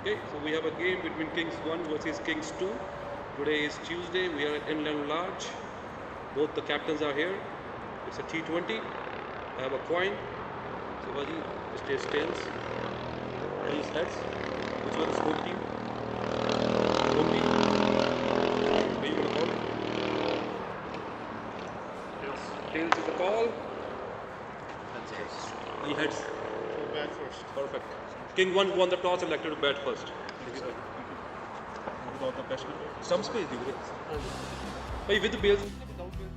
Okay, so we have a game between Kings 1 versus Kings 2. Today is Tuesday. We are at Inland Large. Both the captains are here. It's a T20. I have a coin. So Baji, this takes tails. These heads. Which one is home team? Home team. What are you gonna call? Tails. Tails is the call. Heads. Heads. The heads. So bat first. Perfect. King 1 won the toss, elected to bat first. Without the best ball. Some space, do Hey, with the bails. Without bails.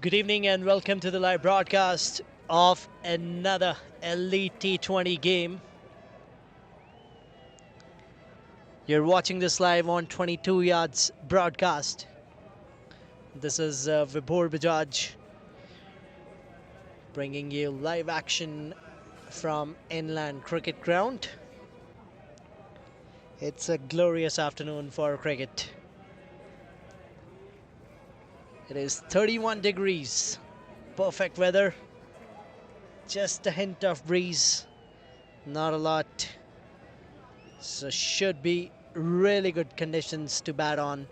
Good evening and welcome to the live broadcast of another Elite T20 game. You're watching this live on 22 Yards broadcast. This is Vibhor Bajaj bringing you live action from Inland Cricket Ground. It's a glorious afternoon for cricket. It is 31 degrees, perfect weather, just a hint of breeze, not a lot. So should be really good conditions to bat on,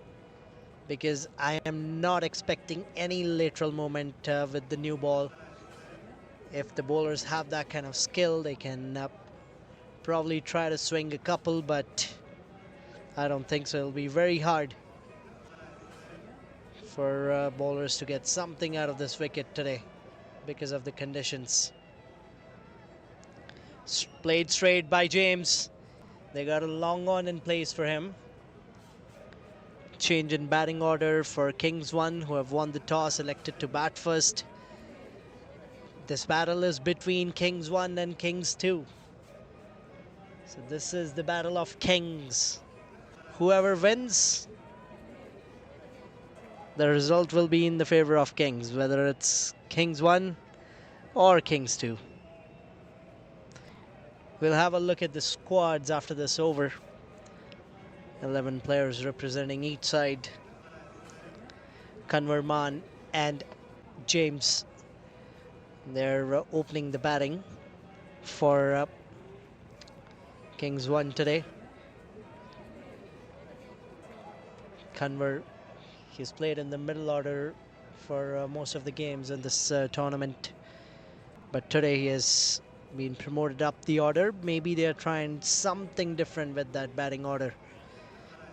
because I am not expecting any lateral movement with the new ball. If the bowlers have that kind of skill, they can probably try to swing a couple, but I don't think so. It'll be very hard for bowlers to get something out of this wicket today because of the conditions. Played straight by James. They got a long on in place for him. Change in batting order for Kings 1, who have won the toss, elected to bat first. This battle is between Kings 1 and Kings 2. So this is the battle of Kings. Whoever wins, the result will be in the favor of Kings, whether it's Kings 1 or Kings 2. We'll have a look at the squads after this over. 11 players representing each side. Kanwar Maan and James, they're opening the batting for Kings 1 today. Kanwar, he's played in the middle order for most of the games in this tournament, but today he has been promoted up the order. Maybe they're trying something different with that batting order,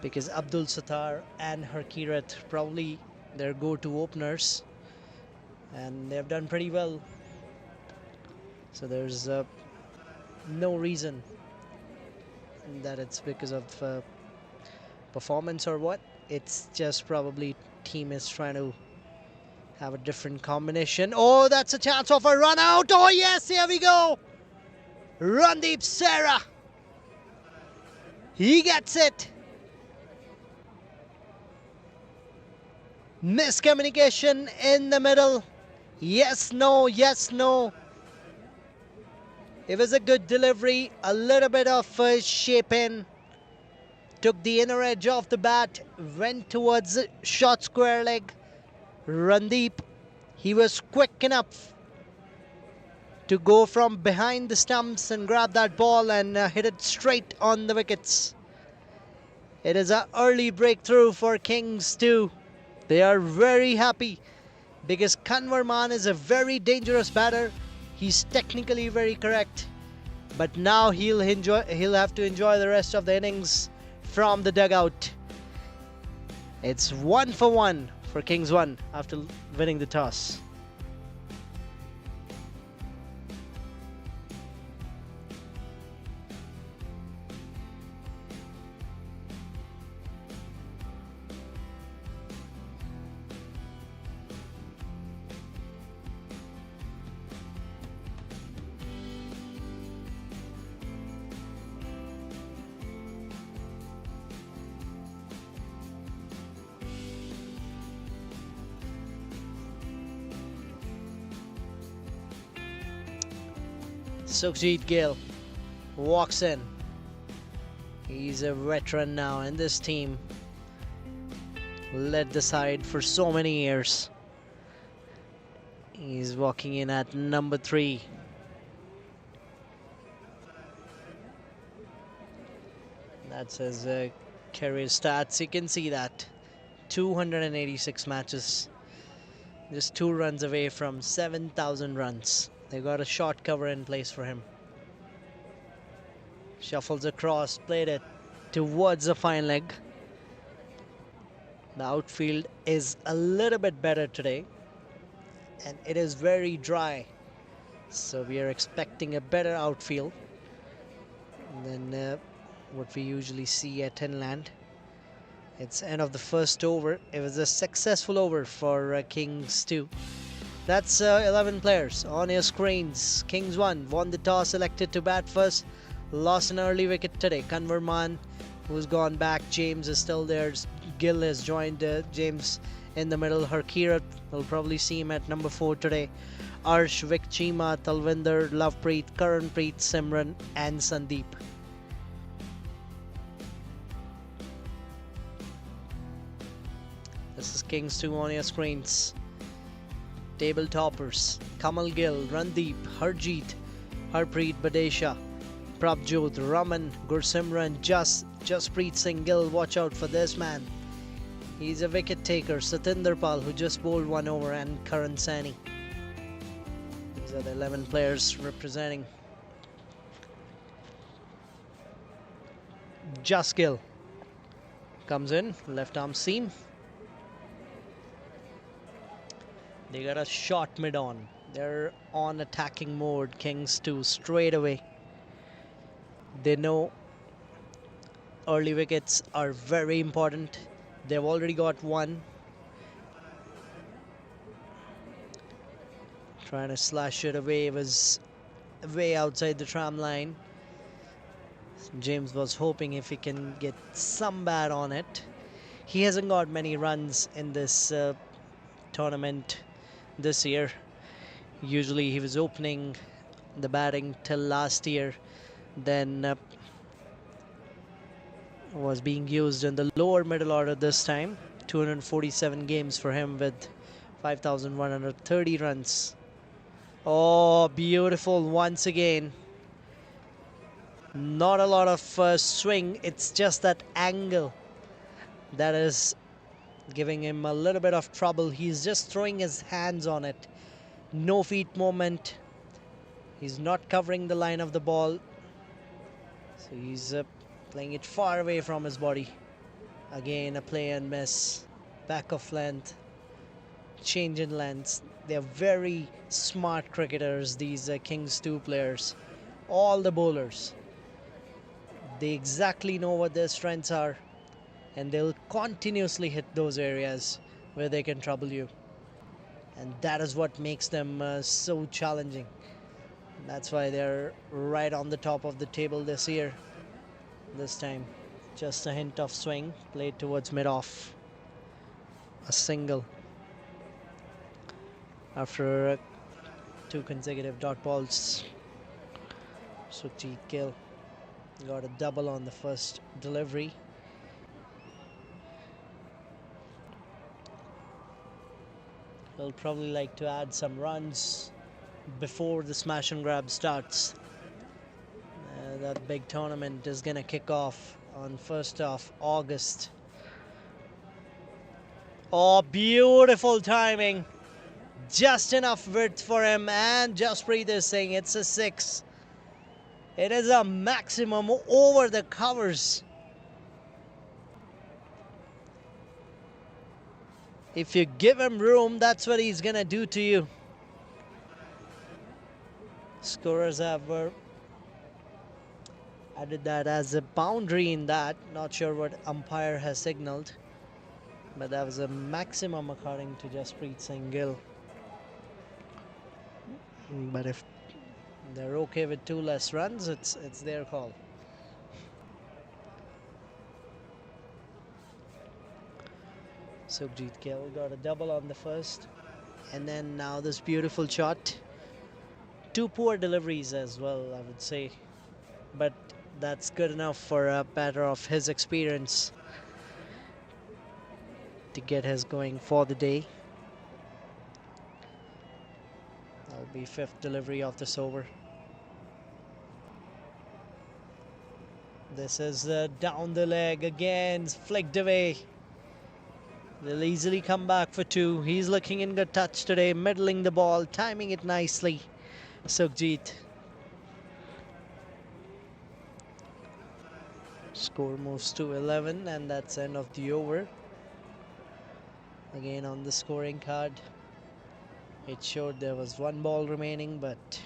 because Abdul Sattar and Harkirat probably their go-to openers, and they've done pretty well. So there's no reason that it's because of performance or what. It's just probably team is trying to have a different combination. Oh, that's a chance of a run out. Oh yes, here we go. Randeep Sarah. He gets it. Miscommunication in the middle. Yes, no, yes, no. It was a good delivery, a little bit of shape in. Took the inner edge of the bat, went towards the short square leg. Randeep, he was quick enough to go from behind the stumps and grab that ball and hit it straight on the wickets. It is an early breakthrough for Kings 2. They are very happy because Kanwar Maan is a very dangerous batter. He's technically very correct, but now he'll have to enjoy the rest of the innings from the dugout. It's 1 for 1 for Kings 1 after winning the toss. Sukhjit Gill walks in. He's a veteran now in this team. Led the side for so many years. He's walking in at number 3. That's his career stats. You can see that. 286 matches. Just 2 runs away from 7,000 runs. They got a short cover in place for him. Shuffles across, played it towards the fine leg. The outfield is a little bit better today, and it is very dry. So we are expecting a better outfield than what we usually see at Inland. It's end of the first over. It was a successful over for Kings 2. That's 11 players on your screens. Kings 1 won the toss, elected to bat first. Lost an early wicket today. Kanwarman, who's gone back. James is still there. Gill has joined James in the middle. Harkirat will probably see him at number 4 today. Arsh, Vic Chima, Talvinder, Lovepreet, Karanpreet, Simran and Sandeep. This is Kings 2 on your screens. Table toppers: Kamal Gill, Randeep, Harjeet, Harpreet Badesha, Prabjot, Raman, Gursimran, Jaspreet Singh Gill. Watch out for this man. He's a wicket taker. Satinder Pal, who just bowled one over, and Karan Sani. These are the 11 players representing. Just Gill comes in, left arm seam. They got a shot mid on. They're on attacking mode. Kings 2 straight away. They know early wickets are very important. They've already got one. Trying to slash it away. It was way outside the tram line. James was hoping if he can get some bat on it. He hasn't got many runs in this tournament this year. Usually he was opening the batting till last year, then was being used in the lower middle order this time. 247 games for him with 5,130 runs. Oh, beautiful once again. Not a lot of swing, it's just that angle that is giving him a little bit of trouble. He's just throwing his hands on it. No feet movement. He's not covering the line of the ball. So he's playing it far away from his body. Again, a play and miss. Back of length. Change in length. They're very smart cricketers, these Kings 2 players. All the bowlers. They exactly know what their strengths are, and they'll continuously hit those areas where they can trouble you. And that is what makes them so challenging. That's why they're right on the top of the table this year. This time, just a hint of swing, played towards mid-off. A single. After 2 consecutive dot balls. Sukhjeet Gill got a double on the first delivery. He'll probably like to add some runs before the smash and grab starts. That big tournament is gonna kick off on 1st of August. Oh, beautiful timing. Just enough width for him, and Jaspreet is saying it's a 6. It is a maximum over the covers. If you give him room, that's what he's gonna do to you. Scorers have added that as a boundary in that. Not sure what umpire has signaled, but that was a maximum according to Jaspreet Singh Gill. But if they're okay with 2 less runs, it's their call. Sukhjeet Gill got a double on the first, and then now this beautiful shot. 2 poor deliveries as well, I would say, but that's good enough for a batter of his experience to get his going for the day. That'll be 5th delivery of this over. This is down the leg again, flicked away. They'll easily come back for 2. He's looking in good touch today, middling the ball, timing it nicely. Sukhjeet. Score moves to 11, and that's end of the over. Again on the scoring card, it showed there was 1 ball remaining, but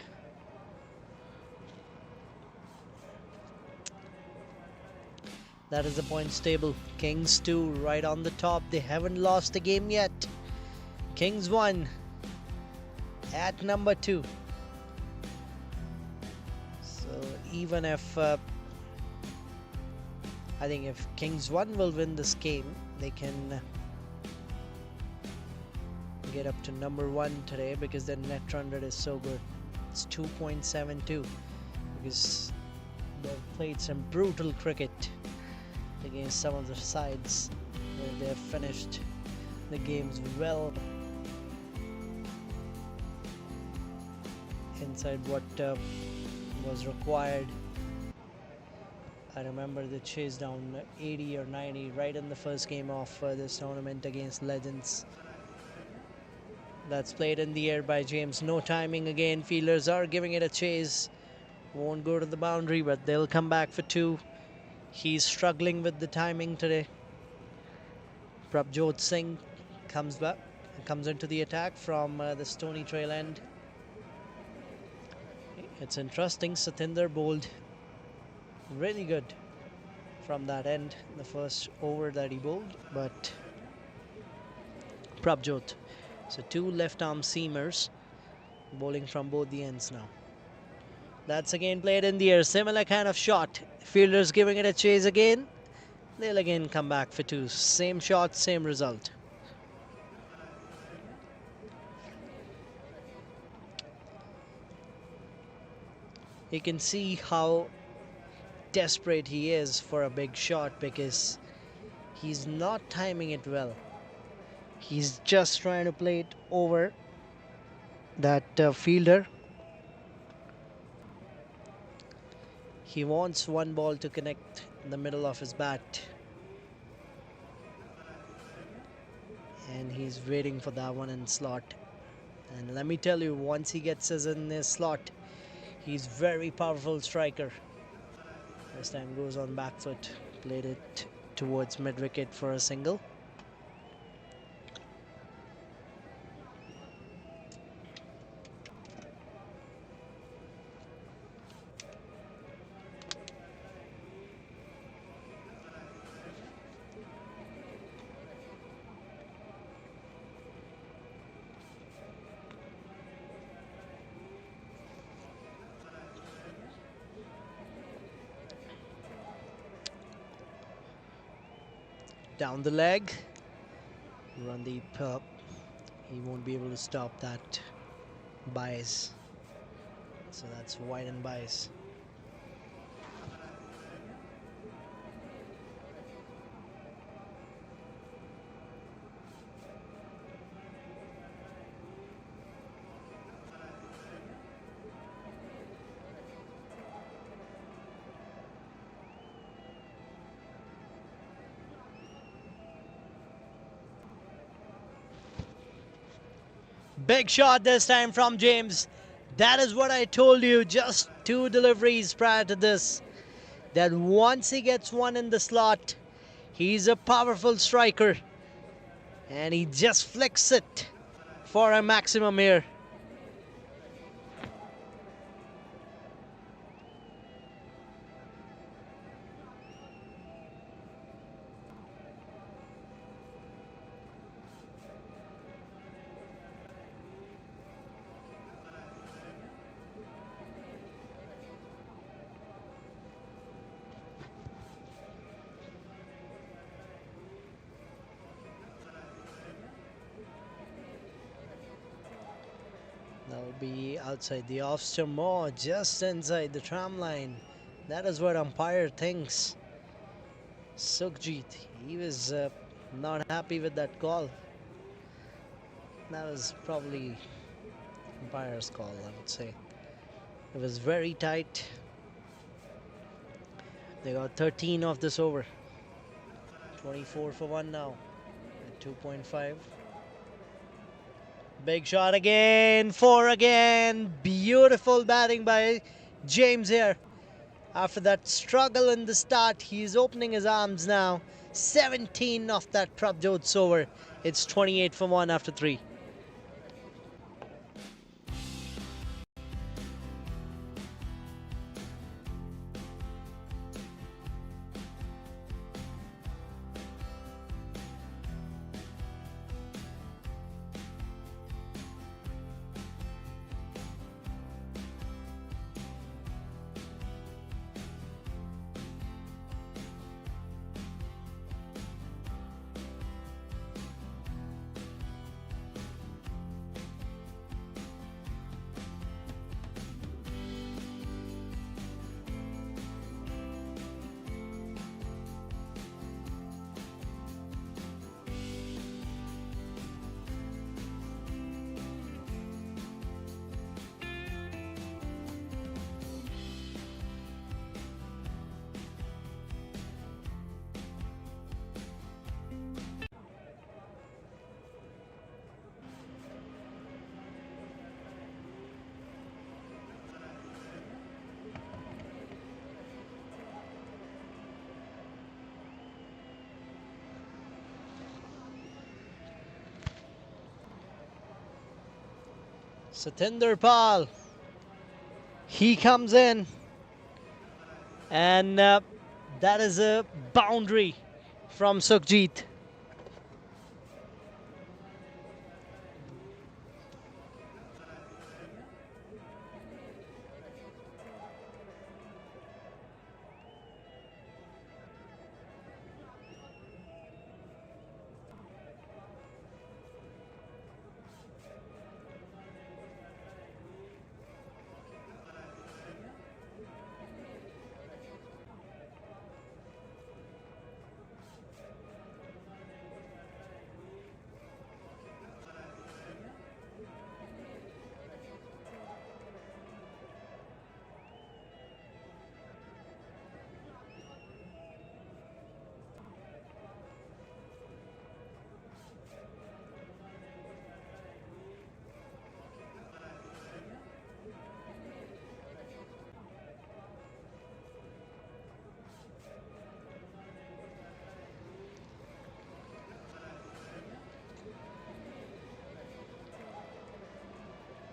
that is the points table. Kings 2 right on the top. They haven't lost the game yet. Kings 1. at number 2. So even if I think if Kings 1 will win this game, they can get up to number 1 today because their net run rate is so good. It's 2.72 because they've played some brutal cricket against some of the sides where they've finished the games well inside what was required. I remember they chased down 80 or 90 right in the first game of this tournament against Legends. That's played in the air by James. No timing again. Fielders are giving it a chase. Won't go to the boundary, but they'll come back for 2. He's struggling with the timing today. Prabjot Singh comes into the attack from the Stony Trail end. It's interesting. Satinder bowled really good from that end, the first over that he bowled, but Prabjot. So 2 left arm seamers bowling from both the ends now. That's again played in the air. Similar kind of shot. Fielders giving it a chase again. They'll again come back for 2. Same shot, same result. You can see how desperate he is for a big shot because he's not timing it well. He's just trying to play it over that fielder. He wants one ball to connect in the middle of his bat, and he's waiting for that one in slot. And let me tell you, once he gets us in his slot, he's very powerful striker. This time goes on back foot, played it towards mid wicket for a single. Down the leg, Randeep, he won't be able to stop that bias, so that's wide and bias. Big shot this time from James. That is what I told you just 2 deliveries prior to this, that once he gets one in the slot, he's a powerful striker, and he just flicks it for a maximum here. That will be outside the off-stump or just inside the tram line. That is what umpire thinks. Sukhjit, he was not happy with that call. That was probably umpire's call, I would say. It was very tight. They got 13 off this over. 24 for 1 now at 2.5. Big shot again, 4 again. Beautiful batting by James here. After that struggle in the start, he's opening his arms now. 17 off that Prabjot's over. It's 28 for 1 after 3. Satinder Pal, he comes in, and that is a boundary from Sukhjit.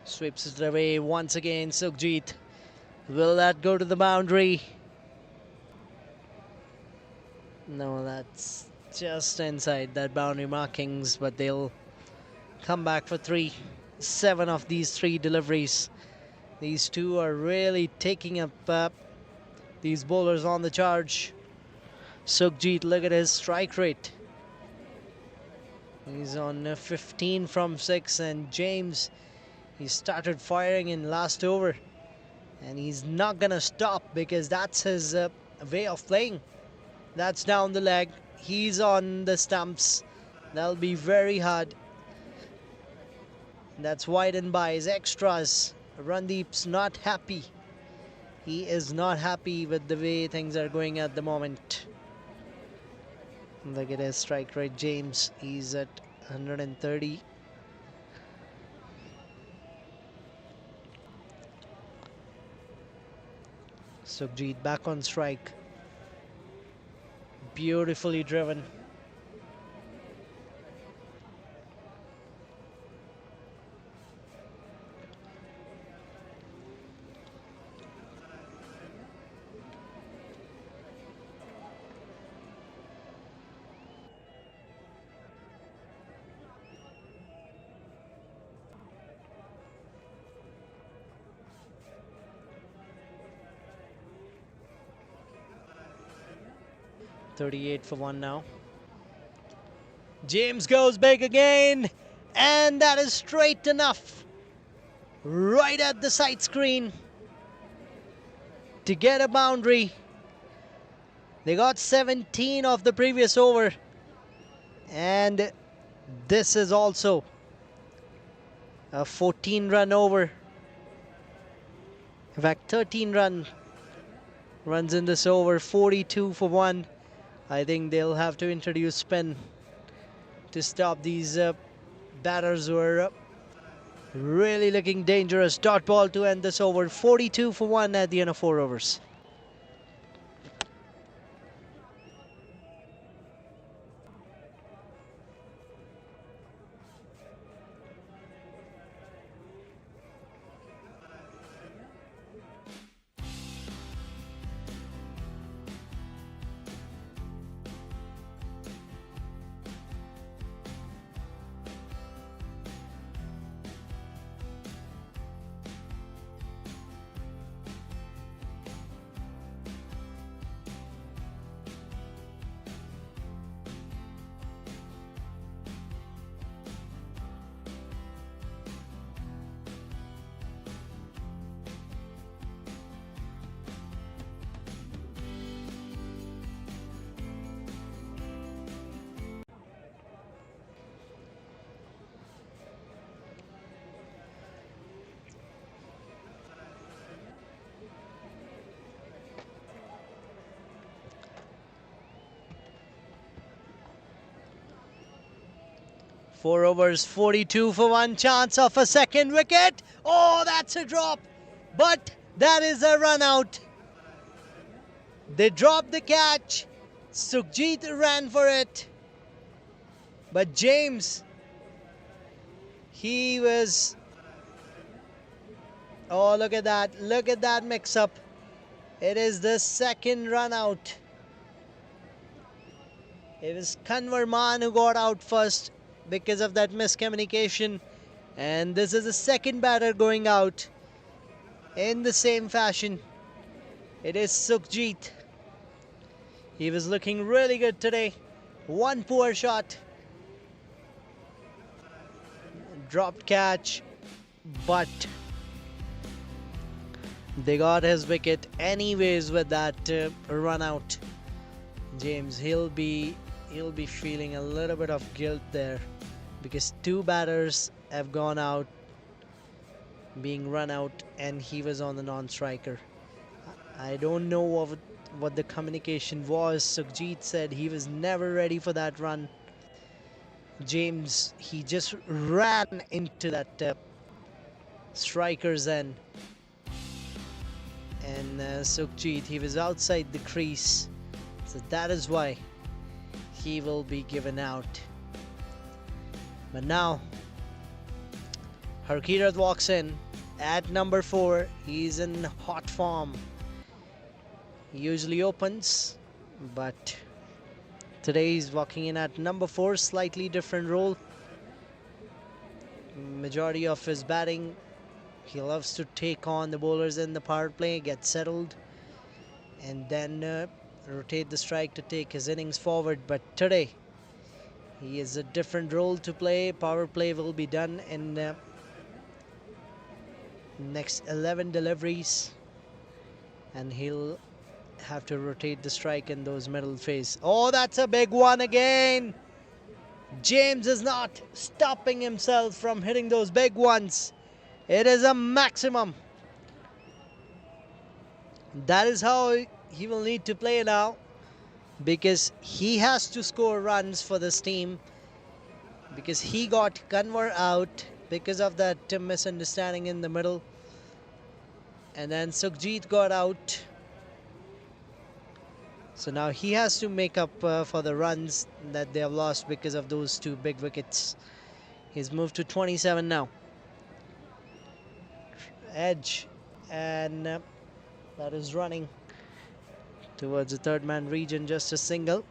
Sweeps it away once again, Sukhjit. Will that go to the boundary? No, that's just inside that boundary markings, but they'll come back for 3. 7 of these 3 deliveries. These two are really taking up these bowlers on the charge. Sukhjit, look at his strike rate. He's on 15 from 6, and James, he started firing in last over, and he's not gonna stop because that's his way of playing. That's down the leg. He's on the stumps. That'll be very hard. That's wide and by his extras. Randeep's not happy. He is not happy with the way things are going at the moment. Look at his strike rate, James. He's at 130. Sukhjit back on strike. Beautifully driven. .38 for 1 now. James goes big again, and that is straight enough. Right at the side screen to get a boundary. They got 17 of the previous over, and this is also a 14-run over. In fact, 13 runs in this over. 42 for 1. I think they'll have to introduce spin to stop these batters who are really looking dangerous. Dot ball to end this over. 42 for 1 at the end of 4 overs. Four overs, 42 for 1. Chance of a second wicket. Oh, that's a drop. But that is a run out. They dropped the catch. Sukhjit ran for it. But James, he was Oh, look at that. Look at that mix-up. It is the second run out. It was Kanwar Man who got out first because of that miscommunication. And this is the second batter going out in the same fashion. It is Sukhjeet. He was looking really good today. One poor shot. Dropped catch. But they got his wicket anyways with that run out. James, he'll be feeling a little bit of guilt there because two batters have gone out, being run out, and he was on the non-striker. I don't know what the communication was. Sukhjeet said he was never ready for that run. James, he just ran into that striker's end. And Sukhjeet, he was outside the crease. So that is why he will be given out. But now, Harkirat walks in at number 4. He's in hot form. He usually opens, but today he's walking in at number 4, slightly different role. Majority of his batting, he loves to take on the bowlers in the power play, get settled, and then rotate the strike to take his innings forward. But today, he has a different role to play. Power play will be done in next 11 deliveries, and he'll have to rotate the strike in those middle phase. Oh, that's a big one again. James is not stopping himself from hitting those big ones. It is a maximum. That is how he will need to play now, because he has to score runs for this team, because he got Kanwar out because of that misunderstanding in the middle, and then Sukhjeet got out. So now he has to make up for the runs that they have lost because of those two big wickets. He's moved to 27 now. Edge, and that is running towards the third man region, just a single.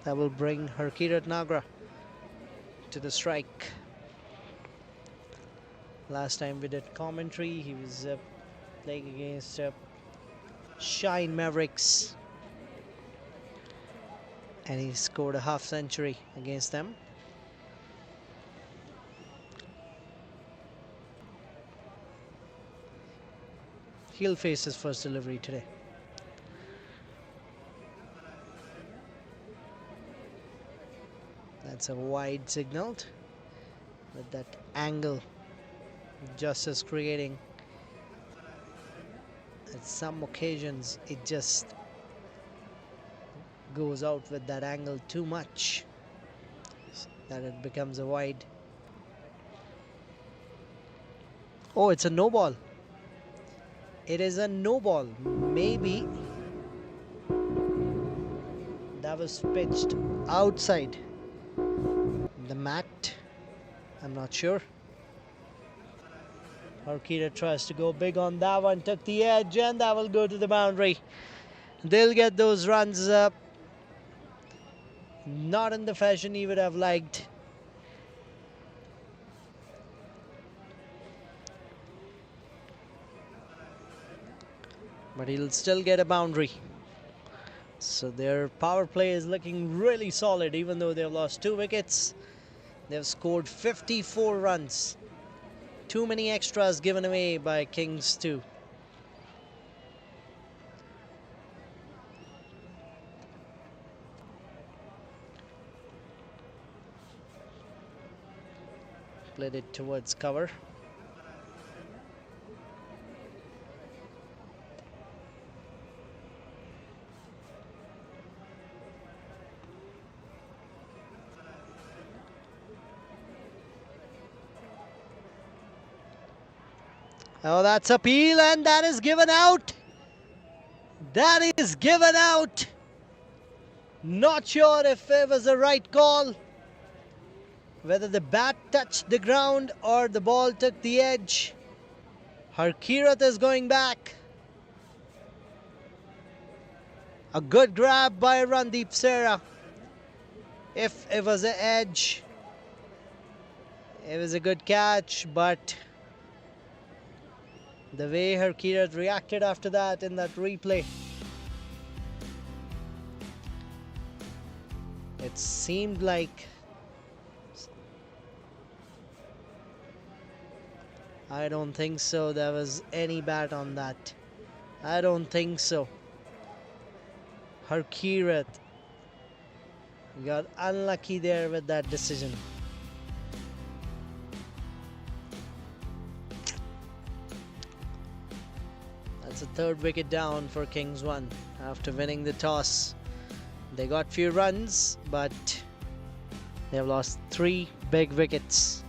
That will bring Harkirat Nagra to the strike. Last time we did commentary, he was playing against Shine Mavericks, and he scored a half century against them. He'll face his first delivery today. That's a wide signaled with that angle just is creating. At some occasions it just goes out with that angle too much that it becomes a wide. Oh, it's a no ball. It is a no ball. Maybe that was pitched outside the mat. I'm not sure. Harkirat tries to go big on that one, took the edge, and that will go to the boundary. They'll get those runs up. Not in the fashion he would have liked. But he'll still get a boundary. So their power play is looking really solid, even though they've lost 2 wickets. They've scored 54 runs. Too many extras given away by Kings too. Played it towards cover. Oh, that's a peel, and that is given out. That is given out. Not sure if it was the right call. Whether the bat touched the ground or the ball took the edge. Harkirat is going back. A good grab by Randeep Sera. If it was an edge, it was a good catch, but the way Harkirat reacted after that in that replay, it seemed like, I don't think so there was any bat on that. I don't think so. Harkirat got unlucky there with that decision. That's a third wicket down for Kings 1 after winning the toss. They got few runs, but they have lost 3 big wickets.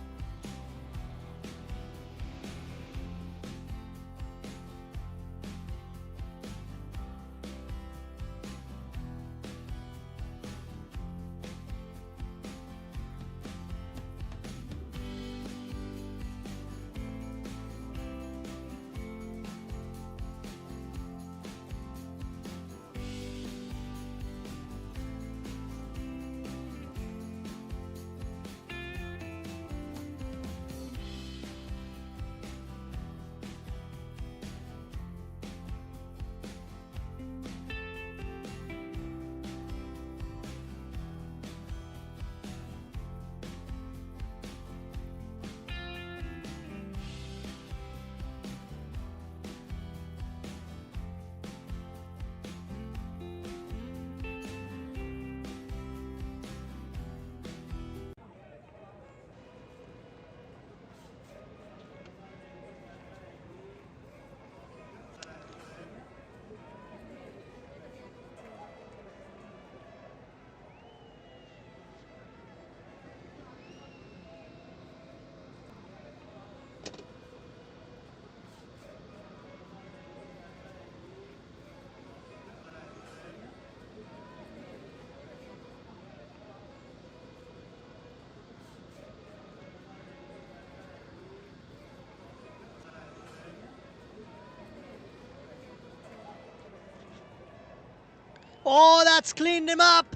Oh, that's cleaned him up.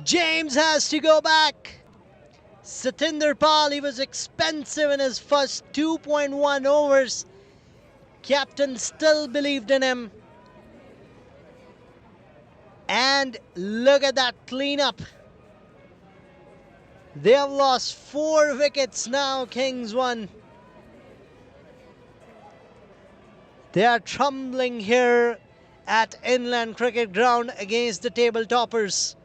James has to go back. Satinder Pal, he was expensive in his first 2.1 overs. Captain still believed in him. And look at that cleanup. They have lost 4 wickets now, Kings 1. They are trembling here at Inland Cricket Ground against the table toppers.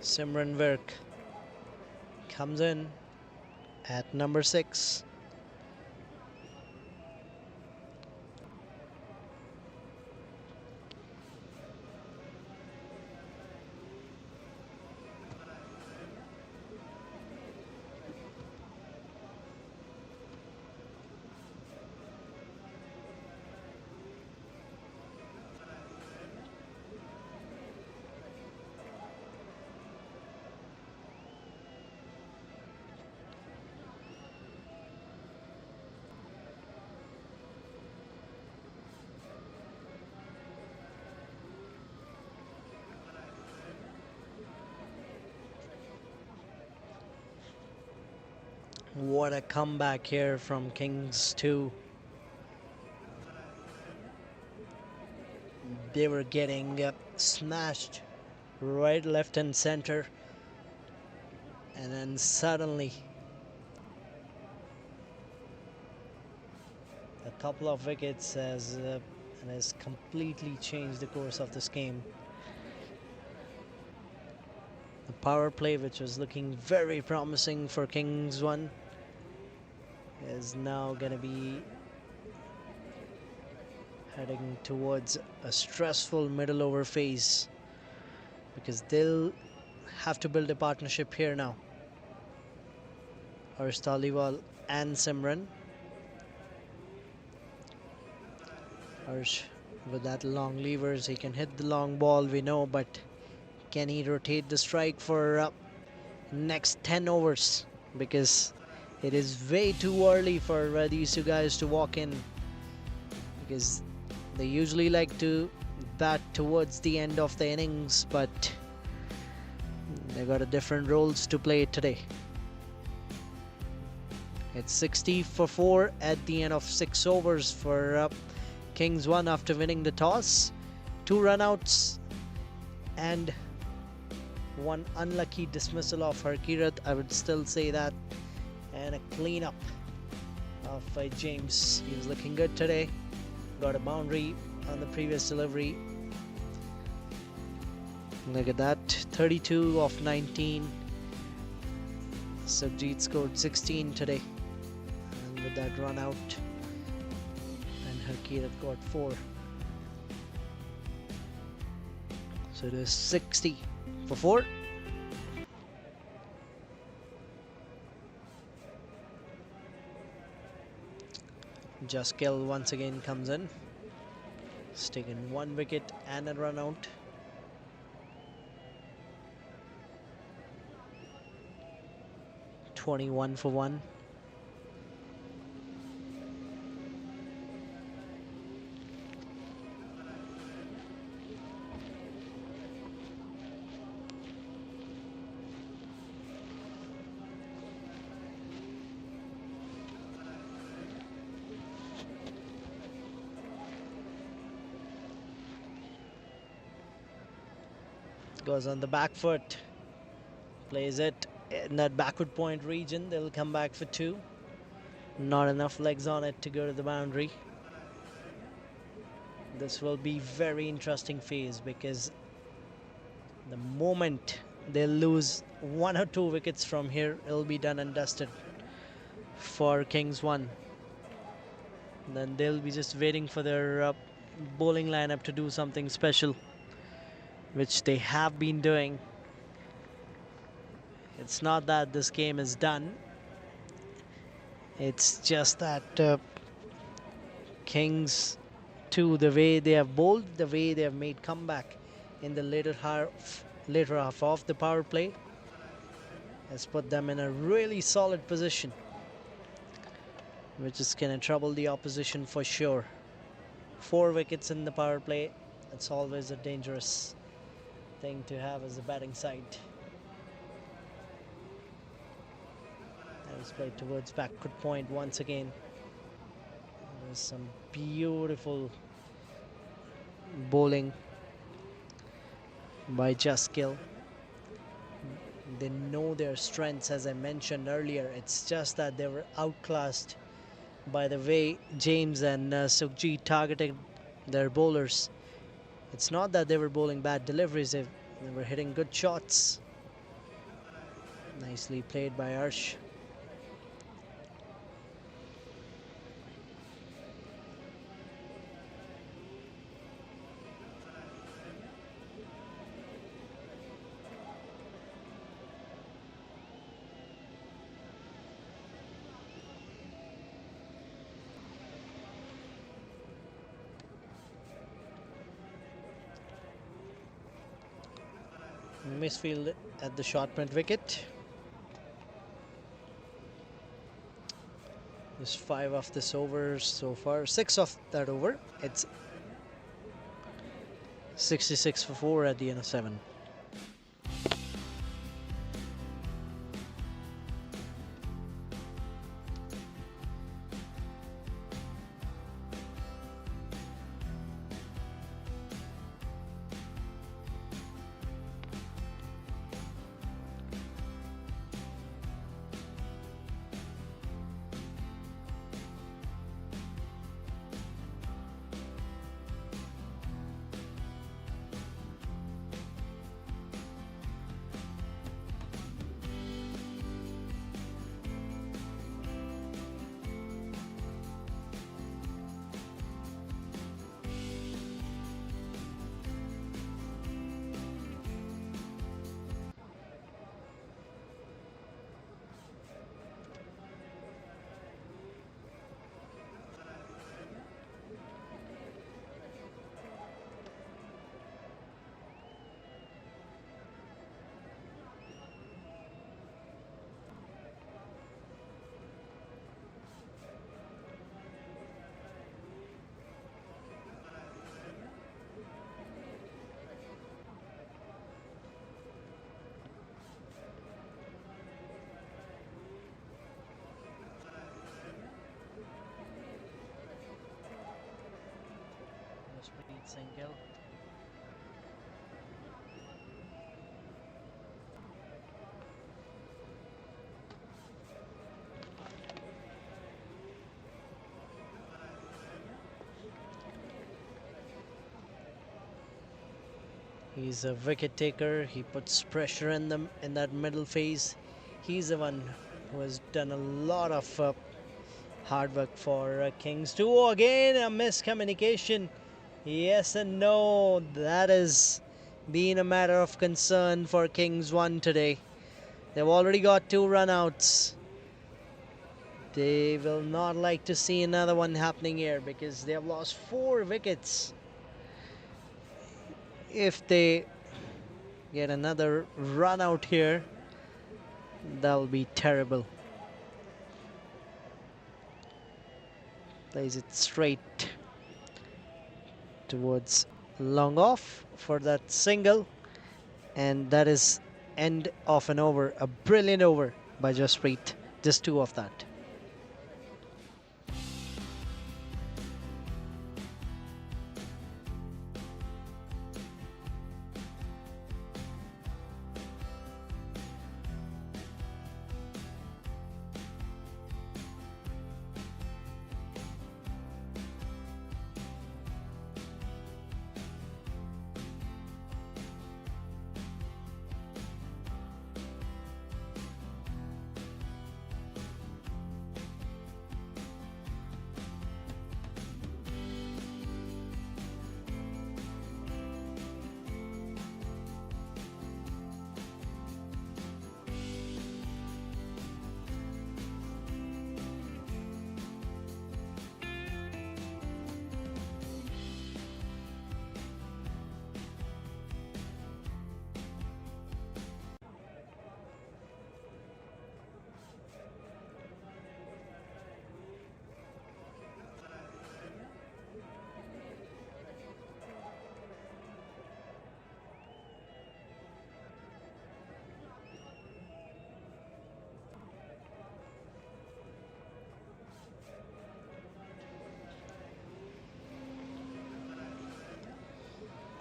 Simran Virk comes in at number 6. What a comeback here from Kings 2. They were getting smashed right, left and center, and then suddenly a couple of wickets has completely changed the course of this game. The power play, which was looking very promising for Kings 1, is now going to be heading towards a stressful middle over phase, because they'll have to build a partnership here now. Harsh Taliwal and Simran. Harsh with that long levers, he can hit the long ball, we know, but can he rotate the strike for next 10 overs? Because it is way too early for these two guys to walk in, because they usually like to bat towards the end of the innings, but they got a different roles to play today. It's 60 for 4 at the end of 6 overs for Kings 1 after winning the toss. 2 runouts and 1 unlucky dismissal of Harkirat, I would still say that, and a cleanup of James. He was looking good today. Got a boundary on the previous delivery. Look at that, 32 of 19. Sukhjit scored 16 today, and with that run out, and Harkirat got 4. So it is 60 for 4. Jaskill once again comes in. He's taken 1 wicket and a run out. $21 for 1. Goes on the back foot, plays it in that backward point region. They'll come back for 2. Not enough legs on it to go to the boundary. This will be very interesting phase, because the moment they lose 1 or 2 wickets from here, it'll be done and dusted for Kings 1. Then they'll be just waiting for their bowling lineup to do something special, which they have been doing. It's not that this game is done. It's just that Kings 2, the way they have bowled, the way they have made comeback in the later half of the power play, has put them in a really solid position, which is going to trouble the opposition for sure. 4 wickets in the power play, it's always a dangerous thing to have as a batting side. That was played towards backward point once again. There's some beautiful bowling by Jaskill. They know their strengths, as I mentioned earlier. It's just that they were outclassed by the way James and Sukhjit targeted their bowlers. It's not that they were bowling bad deliveries, they were hitting good shots. Nicely played by Harsh. Misfield at the short mid wicket. There's 5 of this over so far, 6 of that over. It's 66 for 4 at the end of 7. single. He's a wicket taker. He puts pressure in them in that middle phase. He's the one who has done a lot of hard work for Kings 2. Oh, again a miscommunication. Yes and no. That has been a matter of concern for Kings 1 today. They've already got 2 runouts. They will not like to see another one happening here because they have lost 4 wickets. If they get another run out here, that'll be terrible. Plays it straight towards long off for that single, and that is end of an over. A brilliant over by Jasprit. Just 2 of that.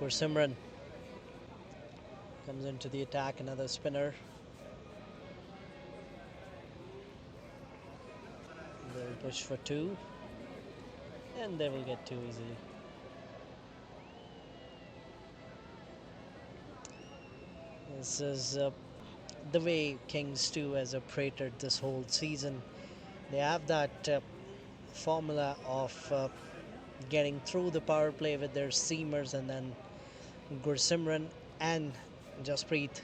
Simran comes into the attack, another spinner. They'll push for 2, and they will get 2 easily. This is the way Kings 2 has operated this whole season. They have that formula of getting through the power play with their seamers, and then Gursimran and Jasprit,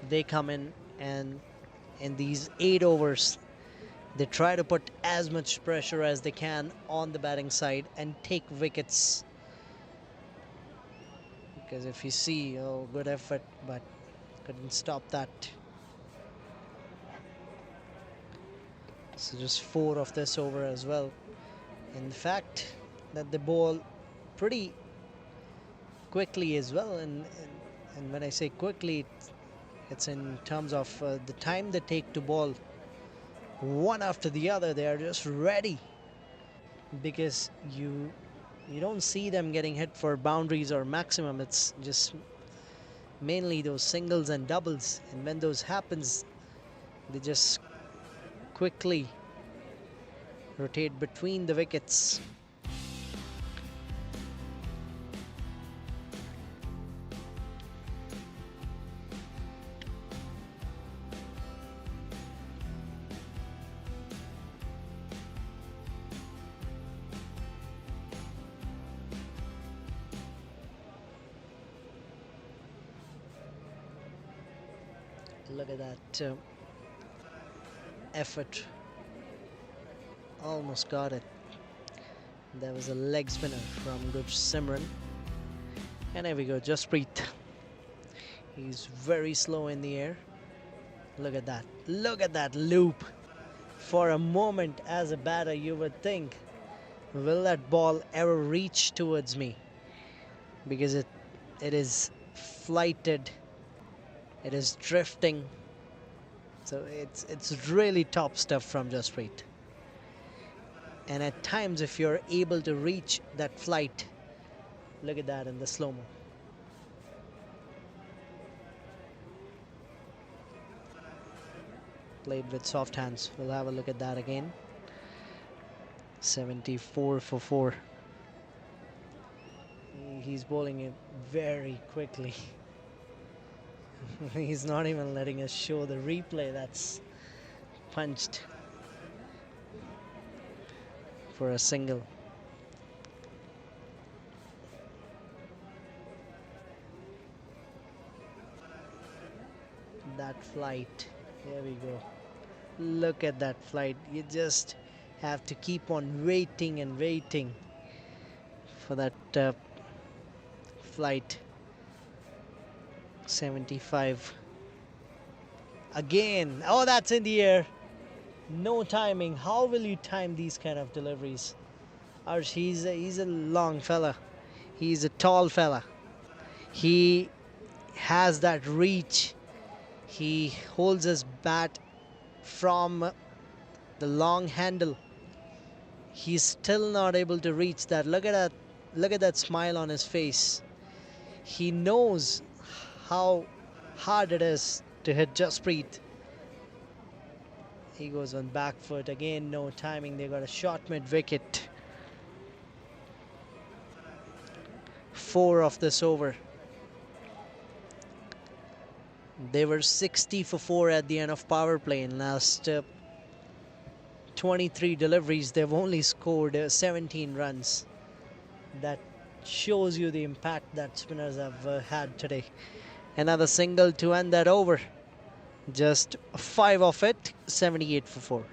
they come in, and in these 8 overs they try to put as much pressure as they can on the batting side and take wickets. Because if you see, oh, good effort, but couldn't stop that. So just 4 of this over as well. In fact, that they bowl pretty quickly as well, and when I say quickly, it's in terms of the time they take to bowl one after the other. They are just ready, because you don't see them getting hit for boundaries or maximum. It's just mainly those singles and doubles, and when those happens, they just quickly rotate between the wickets. Look at that effort. Almost got it. There was a leg spinner from Gursimran. And there we go, Jasprit. He's very slow in the air. Look at that. Look at that loop. For a moment, as a batter, you would think, will that ball ever reach towards me? Because it is flighted. It is drifting. So it's really top stuff from Jasprit. And at times, if you're able to reach that flight, Look at that in the slow-mo. Played with soft hands. We'll have a look at that again. 74 for 4. He's bowling it very quickly. He's not even letting us show the replay. That's punched for a single. That flight. There we go. Look at that flight. You just have to keep on waiting and waiting for that flight. 75 again. Oh, that's in the air. No timing. How will you time these kind of deliveries? Arsh, he's a long fella. He's a tall fella. He has that reach. He holds his bat from the long handle. He's still not able to reach that. Look at that. Look at that smile on his face. He knows how hard it is to hit Jasprit. He goes on back foot again. No timing. They got a short mid wicket. 4 of this over. They were 60 for 4 at the end of power play. In last 23 deliveries, they've only scored 17 runs. That shows you the impact that spinners have had today. Another single to end that over. Just 5 of it, 78 for 4.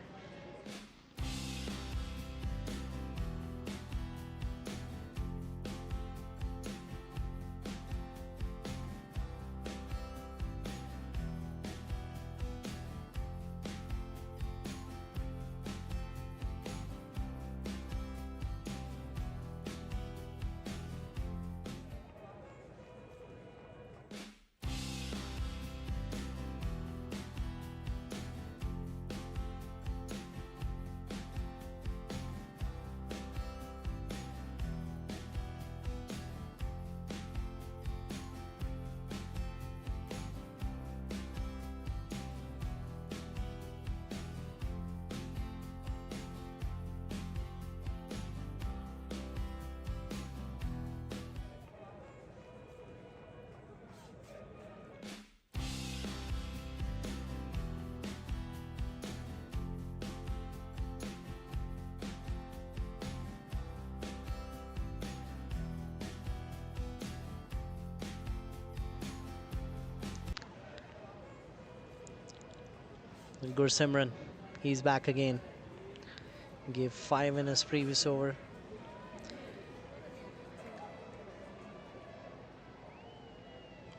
Gursimran, he's back again. Gave 5 in his previous over.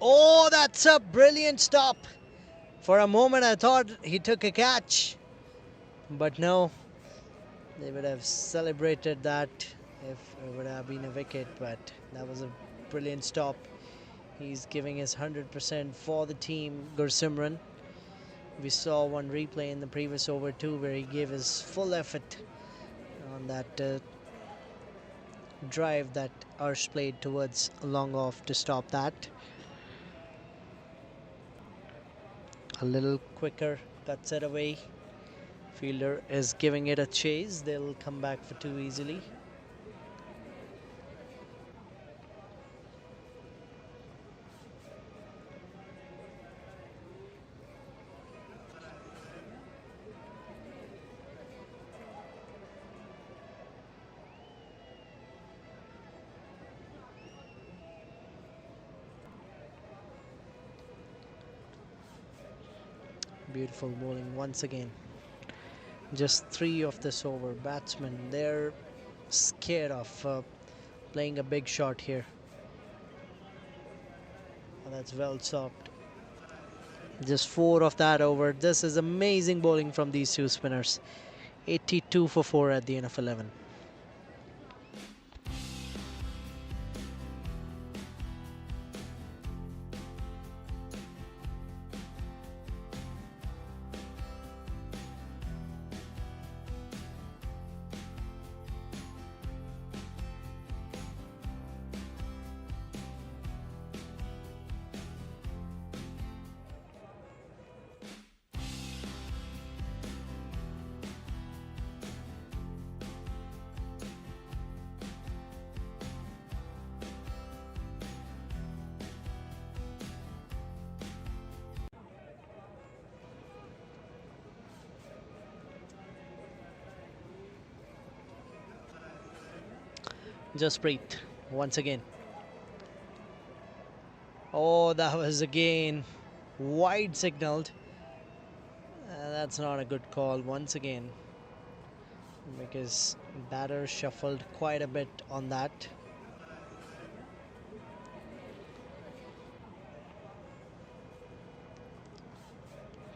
Oh, that's a brilliant stop. For a moment I thought he took a catch, but no. They would have celebrated that if it would have been a wicket, but that was a brilliant stop. He's giving his 100% for the team, Gursimran. We saw one replay in the previous over too, where he gave his full effort on that drive that Arsh played towards a long off to stop that. A little quicker, cuts it away. Fielder is giving it a chase. They'll come back for 2 easily. Beautiful bowling once again. Just 3 of this over. Batsmen, they're scared of playing a big shot here. Oh, that's well stopped. Just 4 of that over. This is amazing bowling from these 2 spinners. 82 for 4 at the end of 11. Jasprit once again. Oh, that was again wide signaled. That's not a good call once again, because batter shuffled quite a bit on that.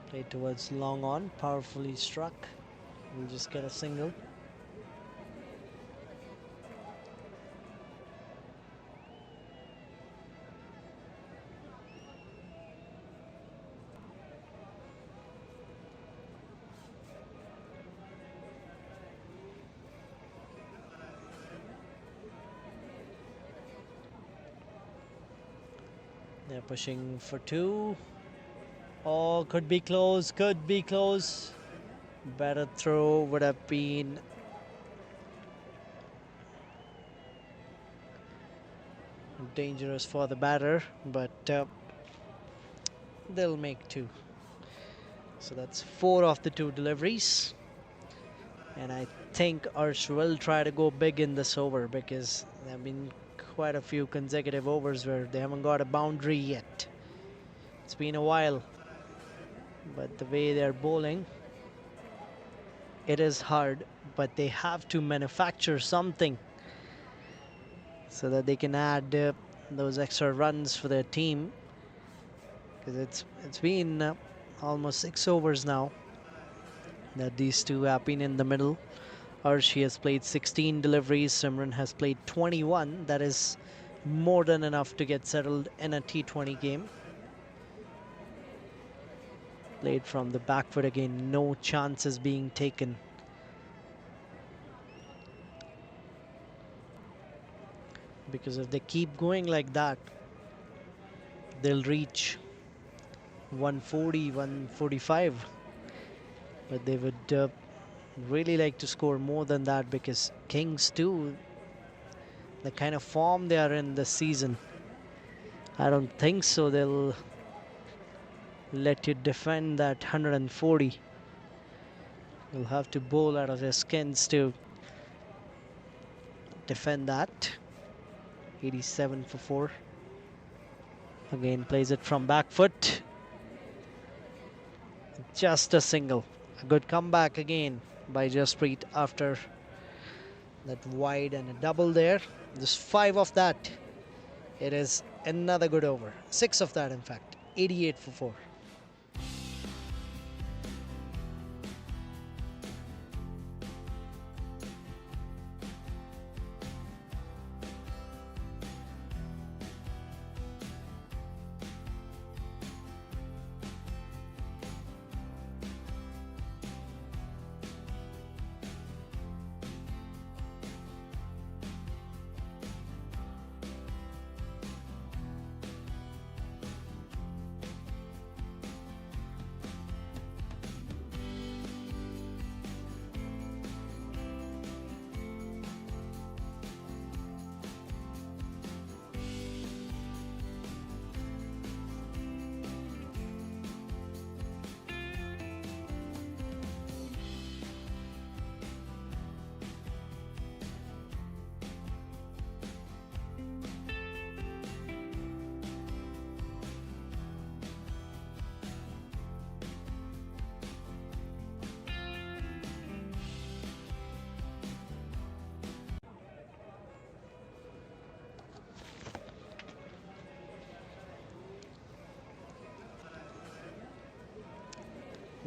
Played towards long on, powerfully struck. We'll just get a single. They're pushing for two. Oh, could be close, could be close. Better throw would have been dangerous for the batter, but they'll make two. So that's 4 of the 2 deliveries. And I think Arsh will try to go big in this over, because there have been quite a few consecutive overs where they haven't got a boundary yet. It's been a while, but the way they're bowling, it is hard, but they have to manufacture something so that they can add those extra runs for their team, because it's been almost 6 overs now that these two have been in the middle. Arshi has played 16 deliveries, Simran has played 21. That is more than enough to get settled in a T20 game. Played from the back foot again, no chances being taken. Because if they keep going like that, they'll reach 140, 145. But they would really like to score more than that, because Kings too, the kind of form they are in this season, I don't think so they'll let you defend that 140. You'll have to bowl out of their skins to defend that. 87 for 4. Again plays it from back foot. Just a single. A good comeback again by Jasprit after that wide and a double there. Just 5 of that. It is another good over. 6 of that, in fact. 88 for 4.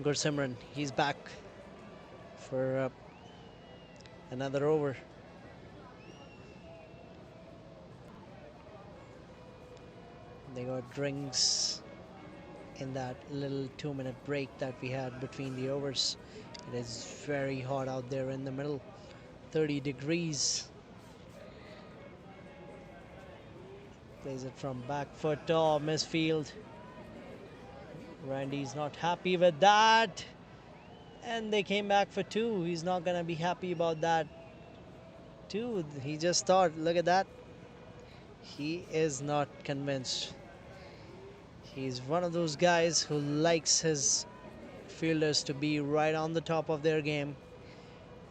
Gursimran, he's back for another over. They got drinks in that little 2-minute break that we had between the overs. It is very hot out there in the middle, 30 degrees. Plays it from back foot. Oh, misfield. Randy's not happy with that. And they came back for 2. He's not going to be happy about that. 2. He just thought, look at that. He is not convinced. He's one of those guys who likes his fielders to be right on the top of their game.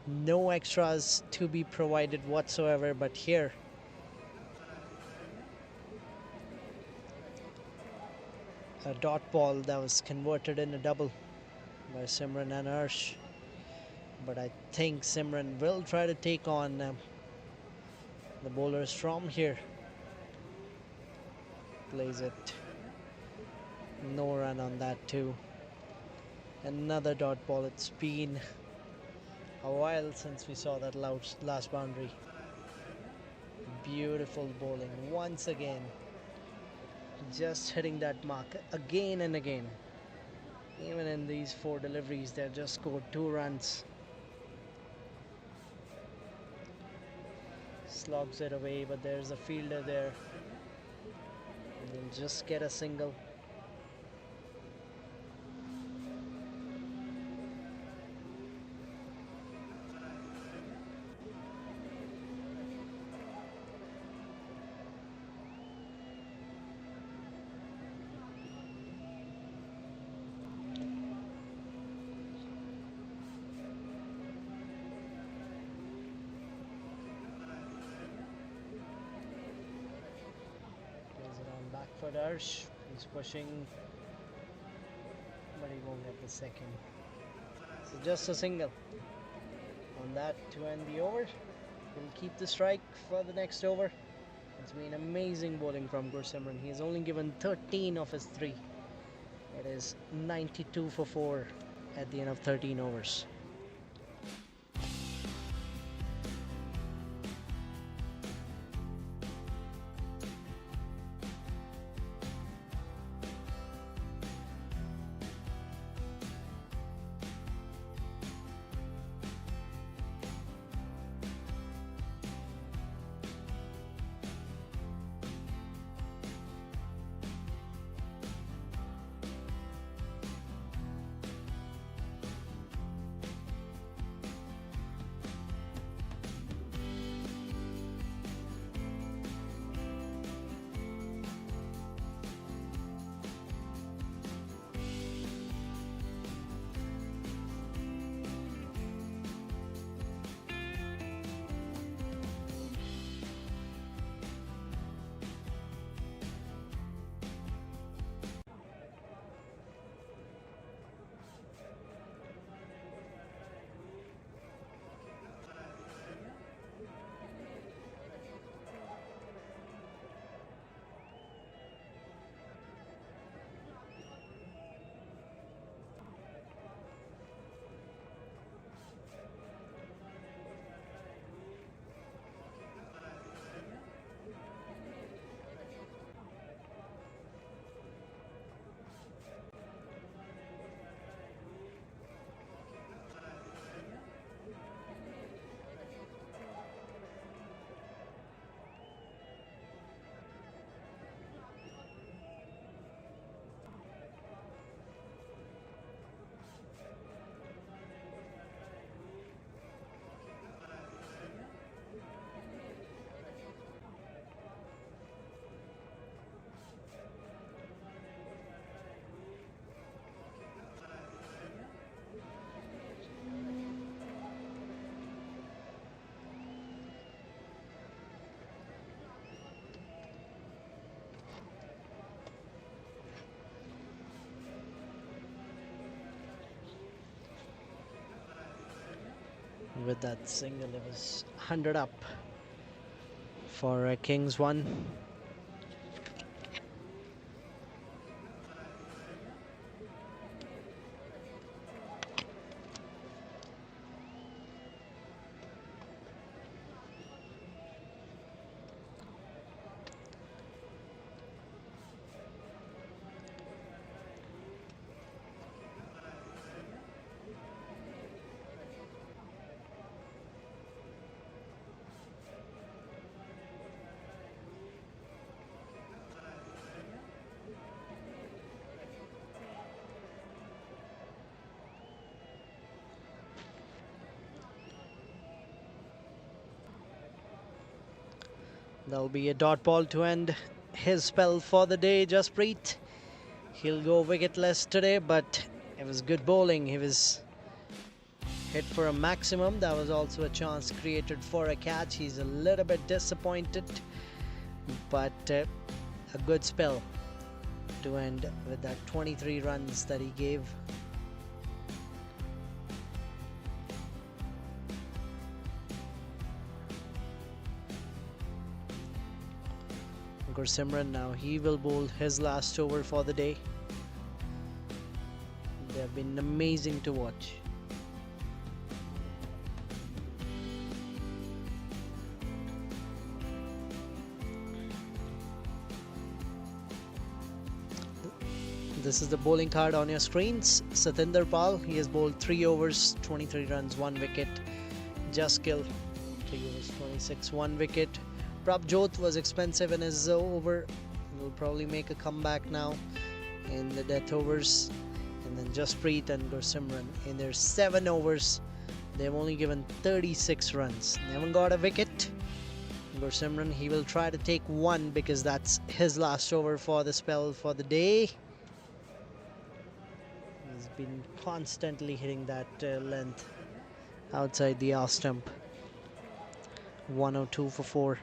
No extras to be provided whatsoever, but here a dot ball that was converted in a double by Simran and Harsh. But I think Simran will try to take on the bowlers from here. Plays it. No run on that too. Another dot ball. It's been a while since we saw that last boundary. Beautiful bowling once again. Just hitting that mark again and again. Even in these 4 deliveries, they just scored 2 runs. Slogs it away, but there's a fielder there. And they'll just get a single. Back for Darsh. He's pushing, but he won't get the second. So just a single on that to end the over. He'll keep the strike for the next over. It's been amazing bowling from Gursimran. He has only given 13 of his 3. It is 92 for 4 at the end of 13 overs. With that single, it was 100 up for Kings 1. There'll be a dot ball to end his spell for the day, Jasprit. He'll go wicketless today, but it was good bowling. He was hit for a maximum. That was also a chance created for a catch. He's a little bit disappointed, but a good spell to end with that 23 runs that he gave. Gursimran now, he will bowl his last over for the day. They have been amazing to watch. This is the bowling card on your screens. Satinder Pal, he has bowled 3 overs, 23 runs, 1 wicket. Jaskill, 3 overs, 26, 1 wicket. Prabjot was expensive in his over. Will probably make a comeback now in the death overs. And then Jasprit and Gursimran in their 7 overs, they've only given 36 runs. They haven't got a wicket. Gursimran, he will try to take 1 because that's his last over for the spell for the day. He's been constantly hitting that length outside the off stump. 102 for 4.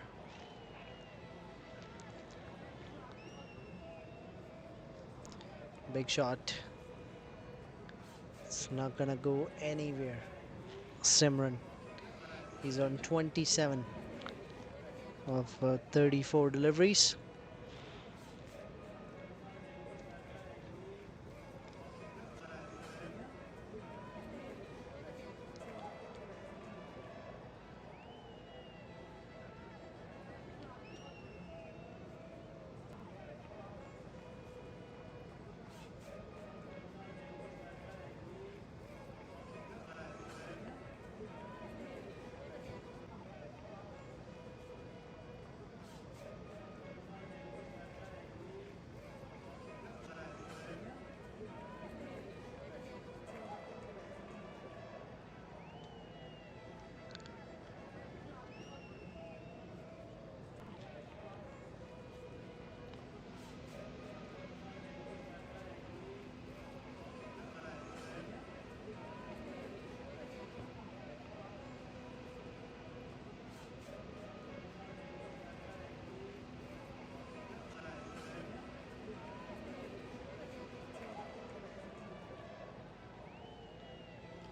Big shot. It's not gonna go anywhere. Simran, he's on 27 of 34 deliveries.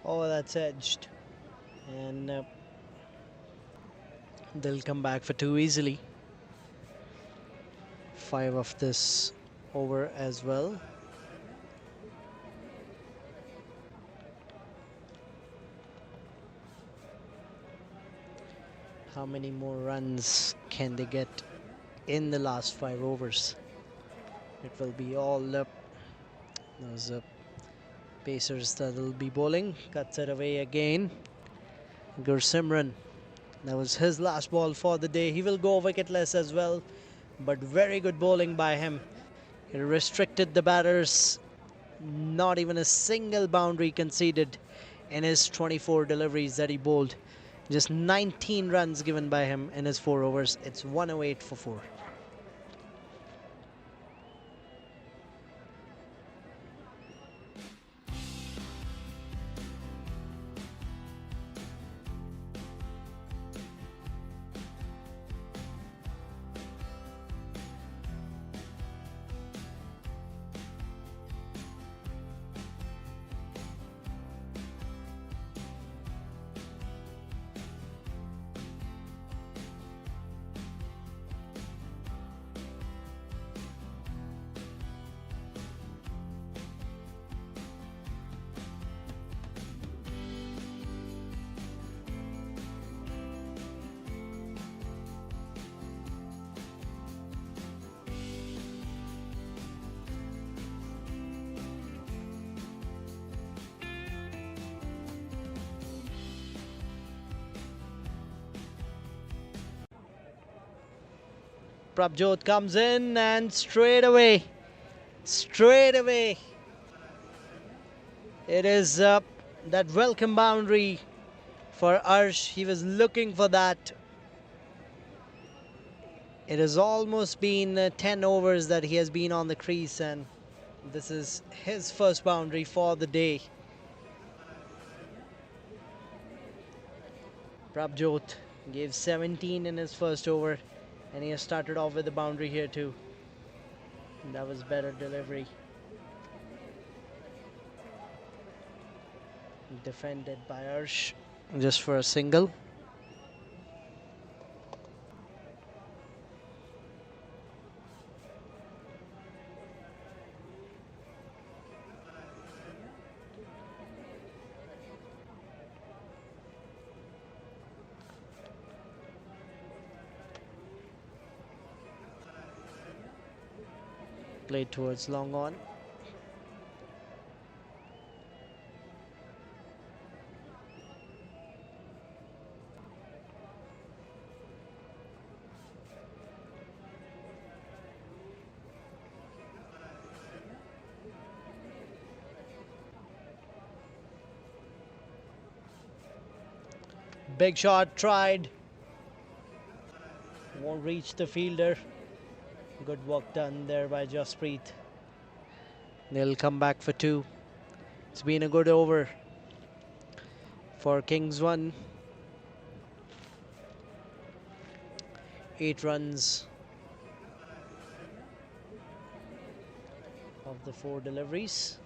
Oh, that's edged. And they'll come back for 2 easily. 5 of this over as well. How many more runs can they get in the last 5 overs? It will be all up. Those Pacers that will be bowling. Cuts it away again. Gursimran, that was his last ball for the day. He will go wicketless as well, but very good bowling by him. He restricted the batters. Not even a single boundary conceded in his 24 deliveries that he bowled. Just 19 runs given by him in his 4 overs. It's 108 for 4. Prabjot comes in and straight away, it is that welcome boundary for Arsh. He was looking for that. It has almost been 10 overs that he has been on the crease, and this is his first boundary for the day. Prabjot gave 17 in his first over, and he has started off with the boundary here too. And that was better delivery. Defended by Arsh just for a single. Played towards long on. Big shot tried. Won't reach the fielder. Good work done there by Jaspreet. They'll come back for 2. It's been a good over for Kings 1. 8 runs of the 4 deliveries.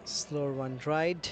Slower one tried.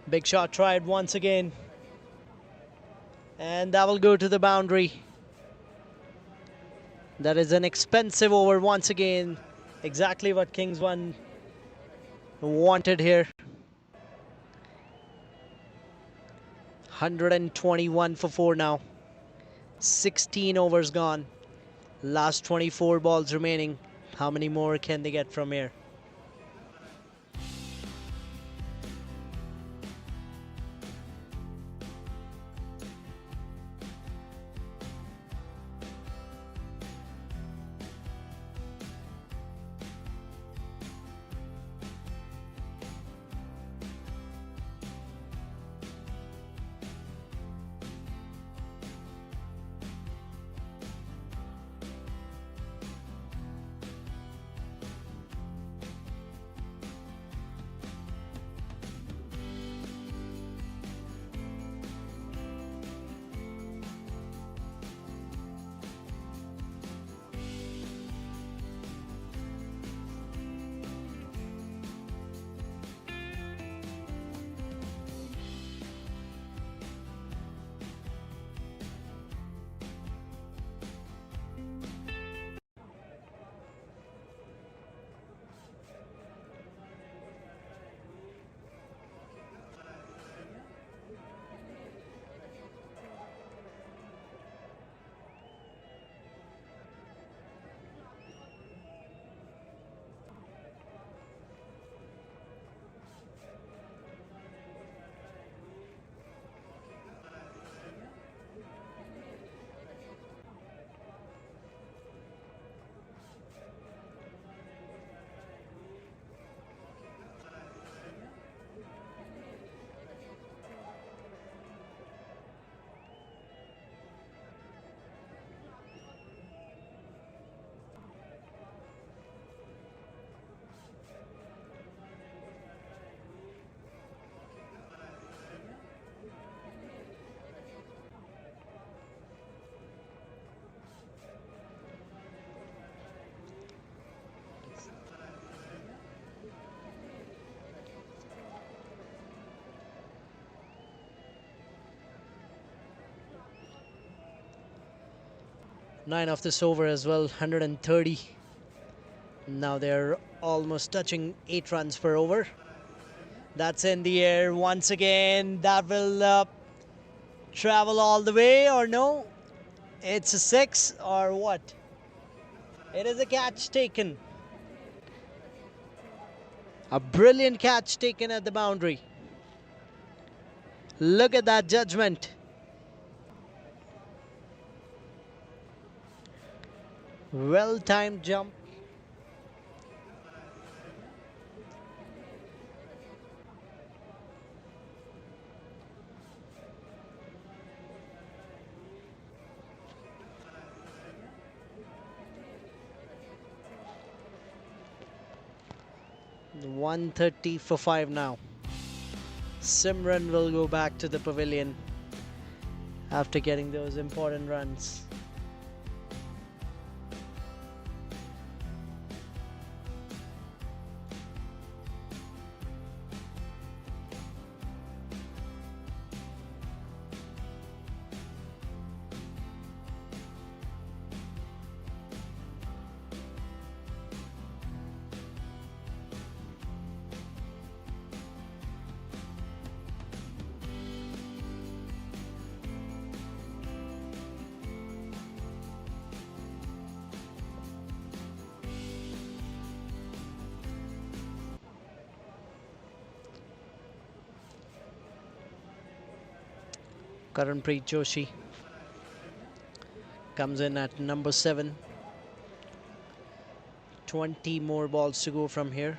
Big shot tried once again. And that will go to the boundary. That is an expensive over once again. Exactly what Kings 1 wanted here. 121 for 4 now. 16 overs gone. Last 24 balls remaining. How many more can they get from here? Nine of this over as well, 130. Now they're almost touching 8 runs per over. That's in the air once again. That will travel all the way, or no? It's a 6 or what? It is a catch taken. A brilliant catch taken at the boundary. Look at that judgment. Well-timed jump. .130 for 5 now. Simran will go back to the pavilion after getting those important runs. Karanpreet Joshi comes in at number 7. 20 more balls to go from here.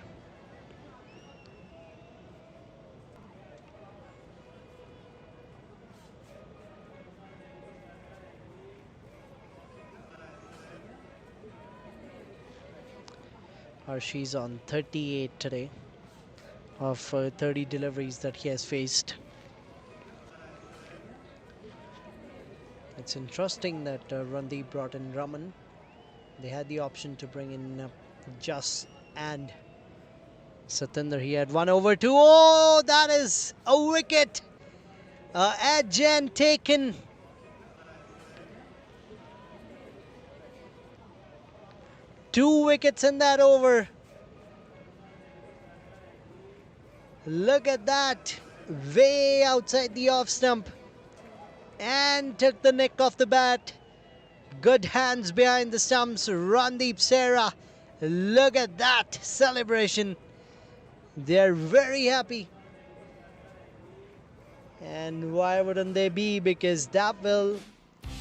Arshi's on 38 today of 30 deliveries that he has faced. It's interesting that Randeep brought in Raman. They had the option to bring in Jas and Satinder. He had 1 over 2. Oh, that is a wicket. Edge and taken. Two wickets in that over. Look at that. Way outside the off stump. And took the nick off the bat. Good hands behind the stumps. Randeep Sera. Look at that celebration. They're very happy. And why wouldn't they be? Because that will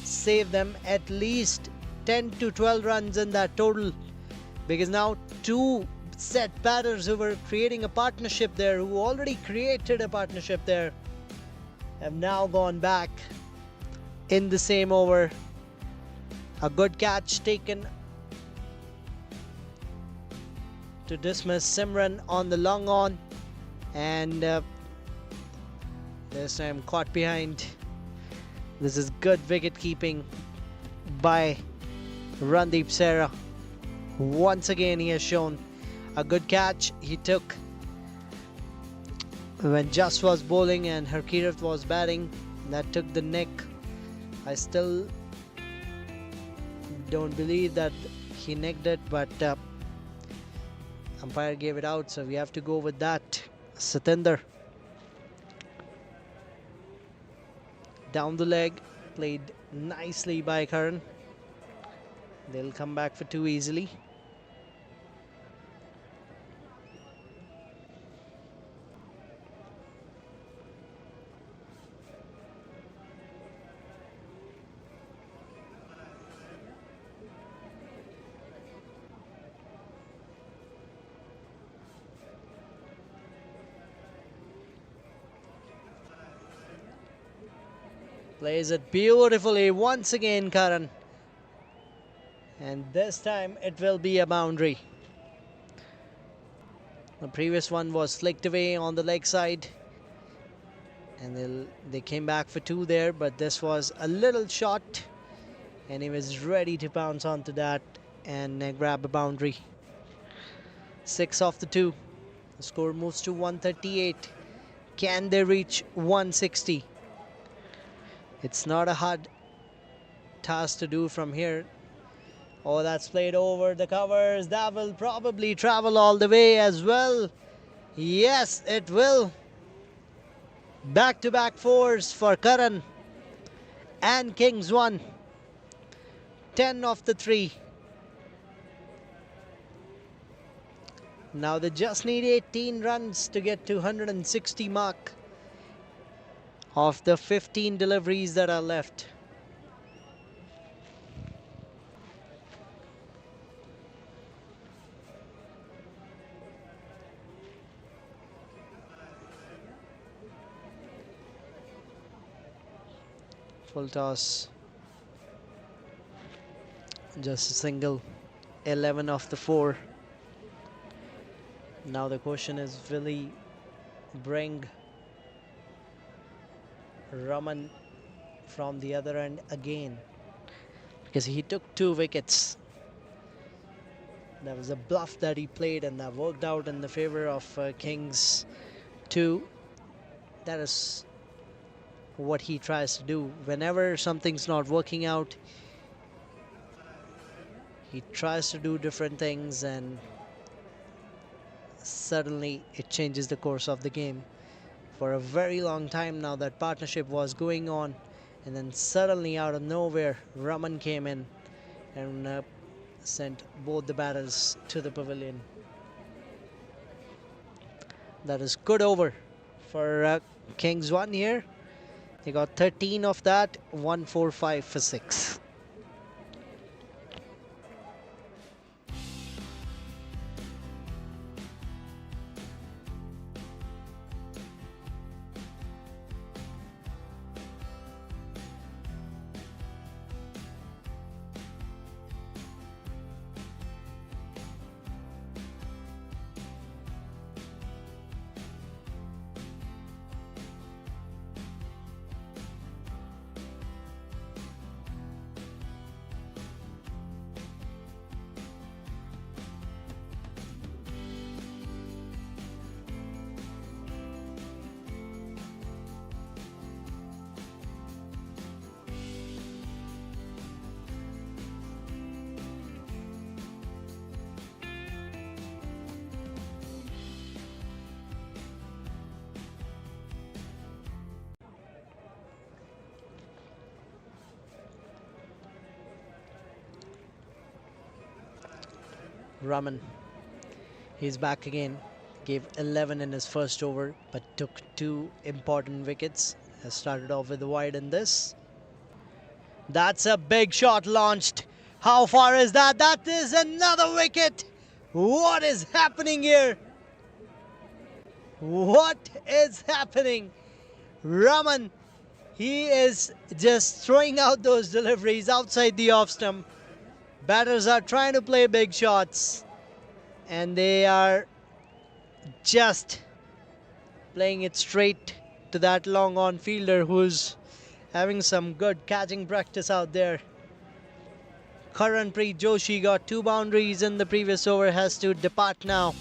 save them at least 10 to 12 runs in that total. Because now two set batters who were creating a partnership there, who already created a partnership there, have now gone back in the same over. A good catch taken to dismiss Simran on the long on, and this time caught behind. This is good wicket keeping by Randeep Sera. Once again he has shown a good catch he took when Jas was bowling and Harkirat was batting. That took the neck. I still don't believe that he nicked it, but umpire gave it out, so we have to go with that. Satinder down the leg, played nicely by Karan. They'll come back for 2 easily. Plays it beautifully once again, Karan. And this time it will be a boundary. The previous one was flicked away on the leg side. And they came back for 2 there, but this was a little short. And he was ready to pounce onto that and grab a boundary. 6 off the 2. The score moves to 138. Can they reach 160? It's not a hard task to do from here. Oh, that's played over the covers. That will probably travel all the way as well. Yes, it will. Back-to-back fours for Karan and Kings 1. 10 of the 3. Now they just need 18 runs to get to 160 mark of the 15 deliveries that are left. Full toss. Just a single. 11 of the 4. Now the question is, will he bring Raman from the other end again? Because he took 2 wickets. That was a bluff that he played, and that worked out in the favor of Kings 2. That is what he tries to do. Whenever something's not working out, he tries to do different things, and suddenly it changes the course of the game. For a very long time now, that partnership was going on, and then suddenly out of nowhere, Raman came in and sent both the batters to the pavilion. That is good over for Kings 1 here. They got 13 of that, 145 for 6. Raman, he's back again. Gave 11 in his first over, but took 2 important wickets. Has started off with a wide in this. That's a big shot launched. How far is that? That is another wicket. What is happening here? What is happening? Raman, he is just throwing out those deliveries outside the off stump. Batters are trying to play big shots, and they are just playing it straight to that long on fielder who's having some good catching practice out there. Karanpreet Joshi got 2 boundaries in the previous over, has to depart now.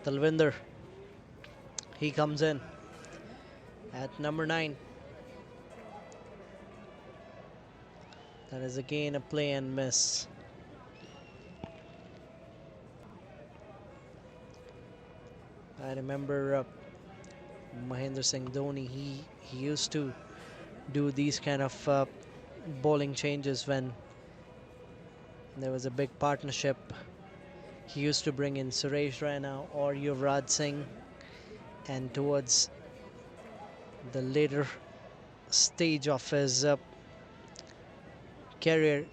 Talvinder, he comes in at number 9. That is again a play and miss. I remember Mahendra Singh Dhoni, he used to do these kind of bowling changes when there was a big partnership. He used to bring in Suresh Raina or Yuvraj Singh, and towards the later stage of his career,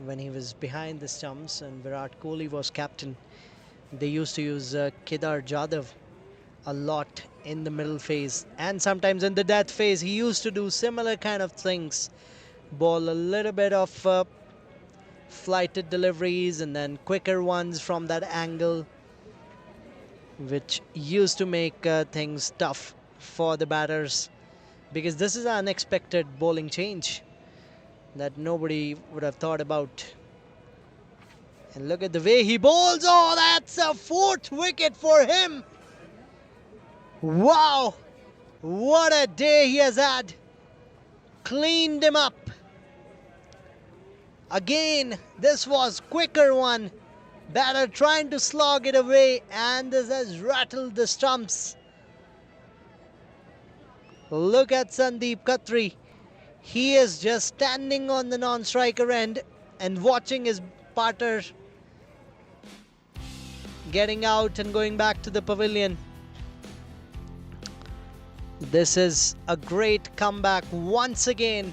when he was behind the stumps and Virat Kohli was captain, they used to use Kedar Jadhav a lot in the middle phase, and sometimes in the death phase he used to do similar kind of things, bowl a little bit of flighted deliveries and then quicker ones from that angle, which used to make things tough for the batters, because this is an unexpected bowling change that nobody would have thought about. And look at the way he bowls. Oh, that's a 4th wicket for him. Wow, what a day he has had. Cleaned him up. Again, this was quicker one. Batter trying to slog it away, and this has rattled the stumps. Look at Sandeep Khatri. He is just standing on the non-striker end and watching his partner getting out and going back to the pavilion. This is a great comeback once again.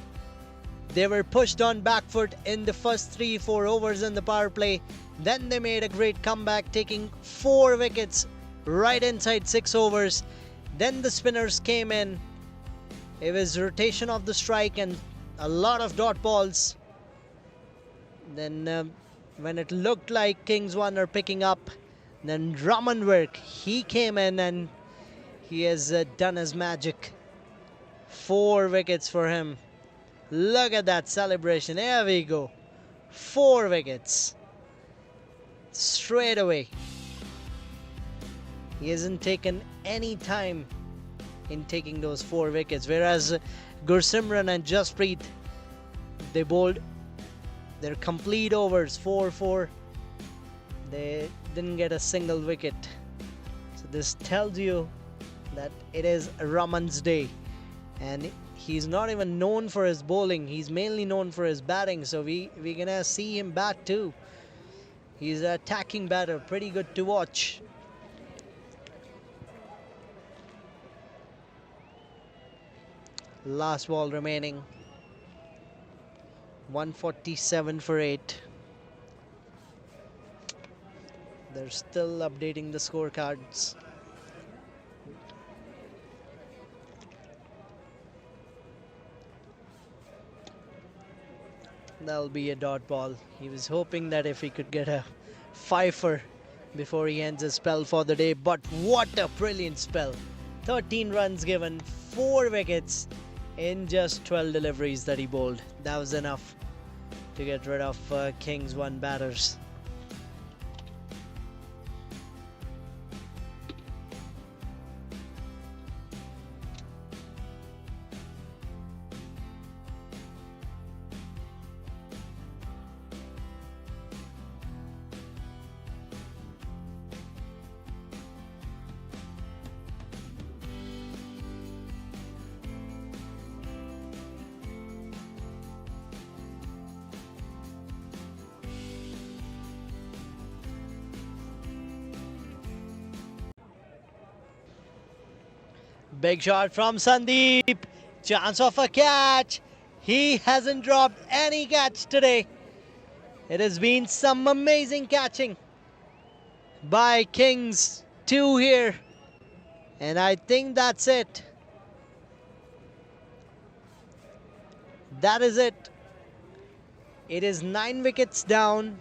They were pushed on back foot in the first 3-4 overs in the power play. Then they made a great comeback, taking 4 wickets right inside 6 overs. Then the spinners came in. It was rotation of the strike and a lot of dot balls. Then when it looked like Kings 1 are picking up, then Ramanvirk, he came in and he has done his magic. 4 wickets for him. Look at that celebration. There we go. 4 wickets. Straight away. He hasn't taken any time in taking those 4 wickets. Whereas Gursimran and Jasprit, they bowled their complete overs, 4-4. They didn't get a single wicket. So this tells you that it is Raman's day. And he's not even known for his bowling. He's mainly known for his batting. So we're gonna see him bat too. He's an attacking batter, pretty good to watch. Last ball remaining. 147 for 8. They're still updating the scorecards. That'll be a dot ball. He was hoping that if he could get a fifer before he ends his spell for the day. But what a brilliant spell. 13 runs given, 4 wickets in just 12 deliveries that he bowled. That was enough to get rid of Kings 1 batters. Big shot from Sandeep. Chance of a catch. He hasn't dropped any catch today. It has been some amazing catching by Kings 2 here. And I think that's it. That is it. It is 9 wickets down.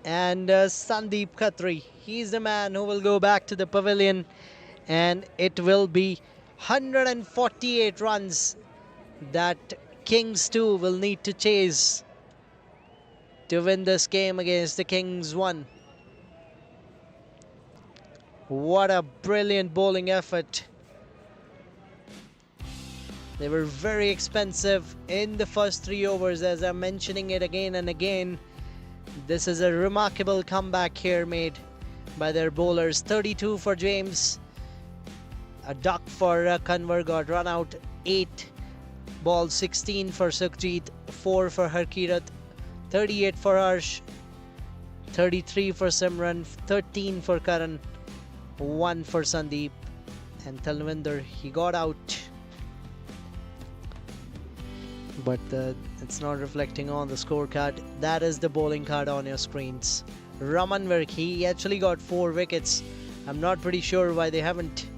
And Sandeep Khatri, he's the man who will go back to the pavilion. And it will be 148 runs that Kings 2 will need to chase to win this game against the Kings 1. What a brilliant bowling effort. They were very expensive in the first 3 overs, as I'm mentioning it again and again. This is a remarkable comeback here made by their bowlers. 32 for James. A duck for Kanwar got run out. 8 Ball 16 for Sukhjeet, 4 for Harkirat, 38 for Harsh, 33 for Simran, 13 for Karan, 1 for Sandeep, and Talvinder, he got out. But it's not reflecting on the scorecard. That is the bowling card on your screens. Ramanvirk, he actually got 4 wickets. I'm not pretty sure why they haven't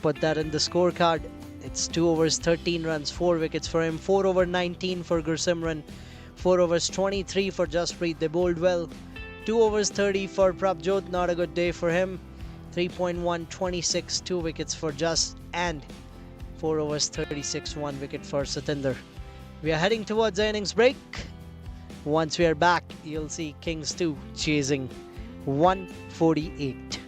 put that in the scorecard. It's 2 overs 13 runs, 4 wickets for him. 4 over 19 for Gursimran, 4 overs 23 for Jasprit. They bowled well. 2 overs 30 for Prabjot, not a good day for him. 3.1, 26, 2 wickets for Just, and 4 overs 36, 1 wicket for Satinder. We are heading towards the innings break. Once we are back, you'll see Kings 2 chasing 148.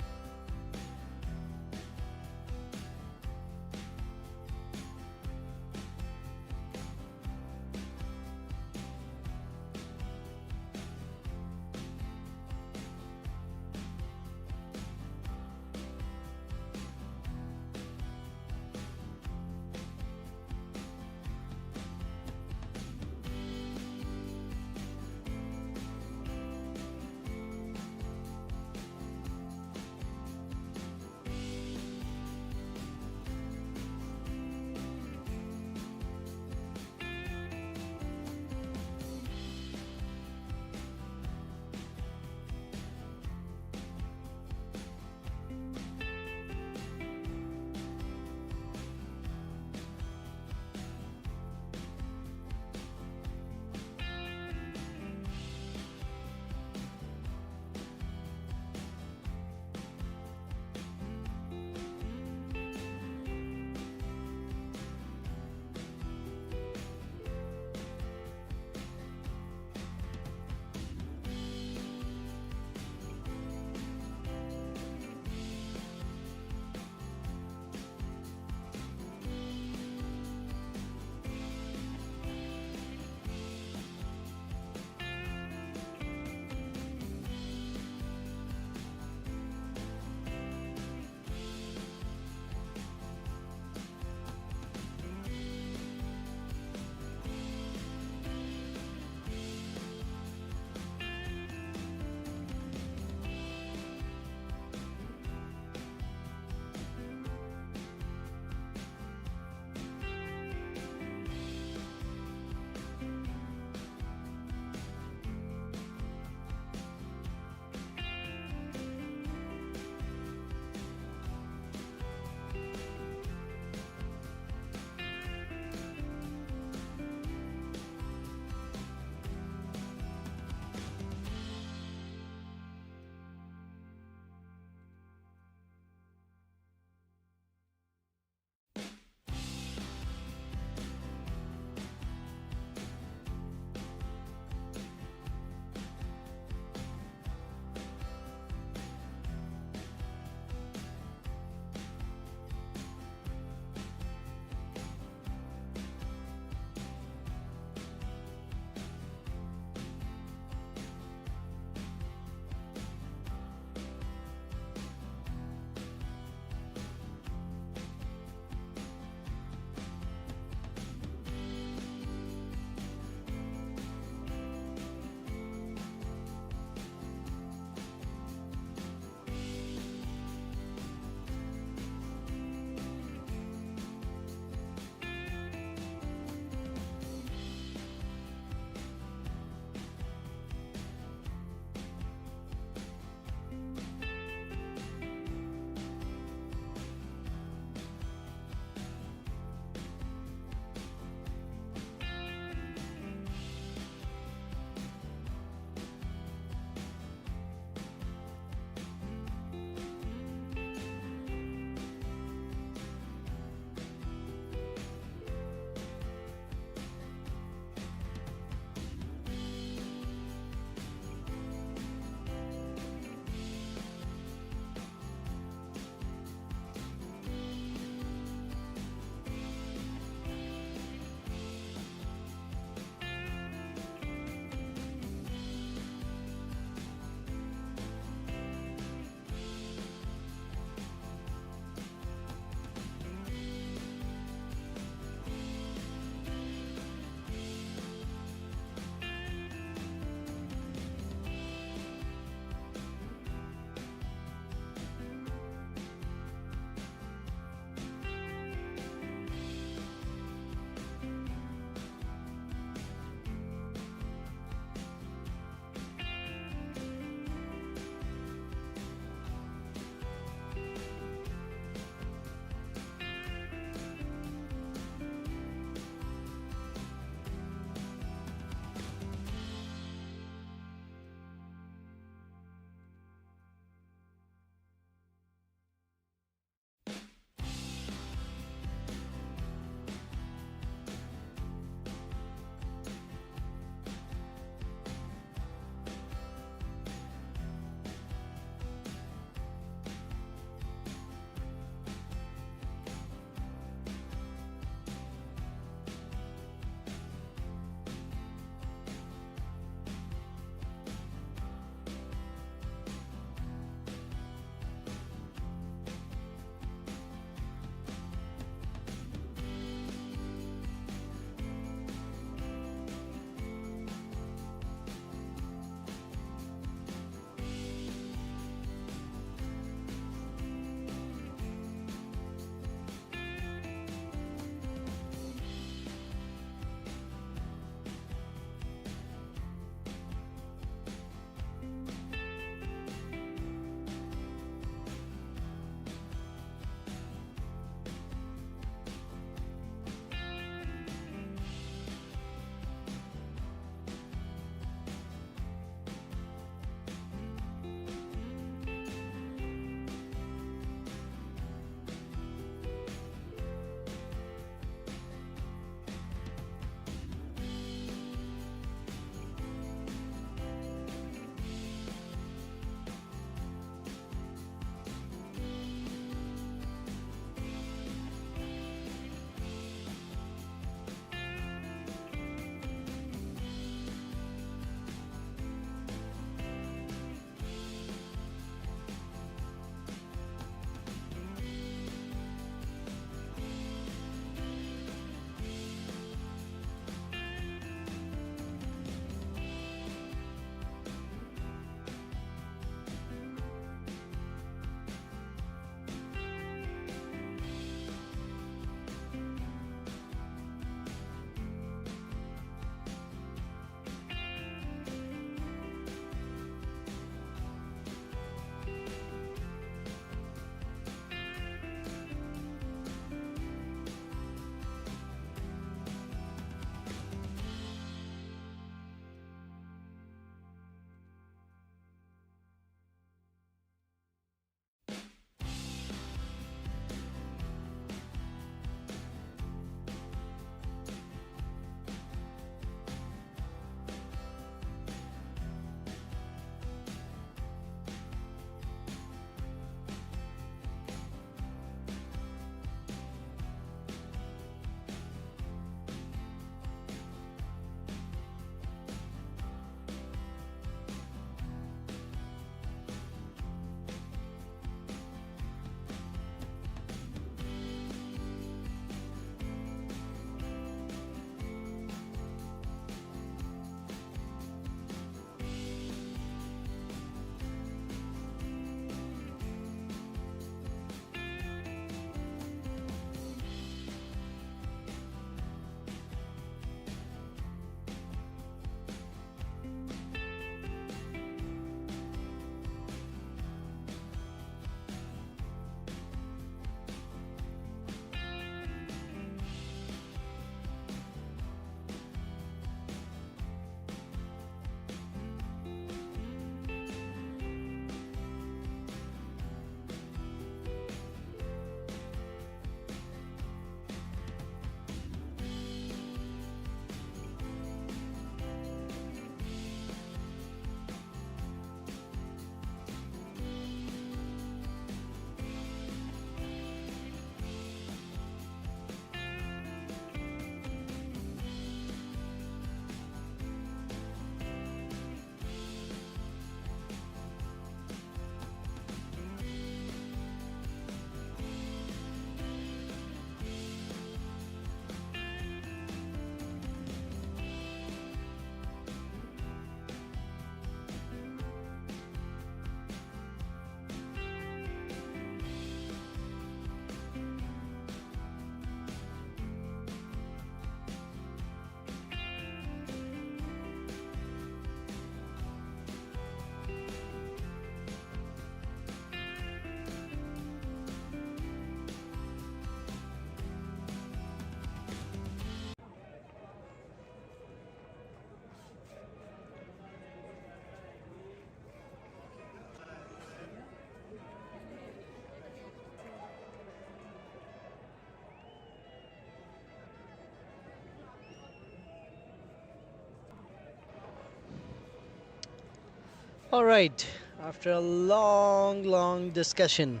All right, after a long discussion,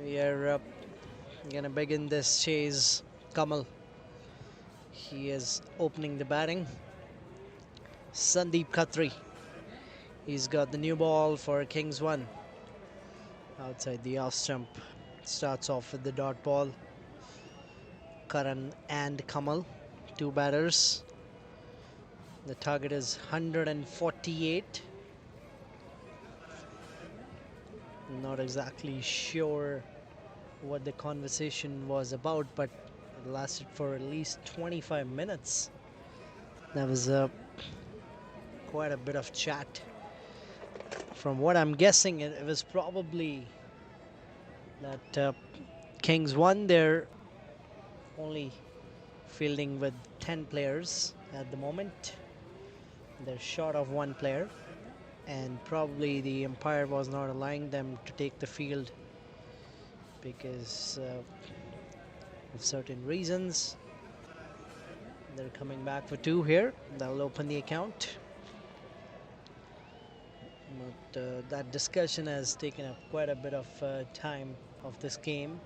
we are gonna begin this chase. Kamal, he is opening the batting. Sandeep Khatri, he's got the new ball for Kings 1. Outside the off stump, starts off with the dot ball. Karan and Kamal, two batters. The target is 148. Not exactly sure what the conversation was about, but it lasted for at least 25 minutes. That was quite a bit of chat. From what I'm guessing, it was probably that Kings won. They're only fielding with 10 players at the moment. They're short of one player, and probably the umpire was not allowing them to take the field because of certain reasons. They're coming back for two here. That'll open the account. But that discussion has taken up quite a bit of time of this game.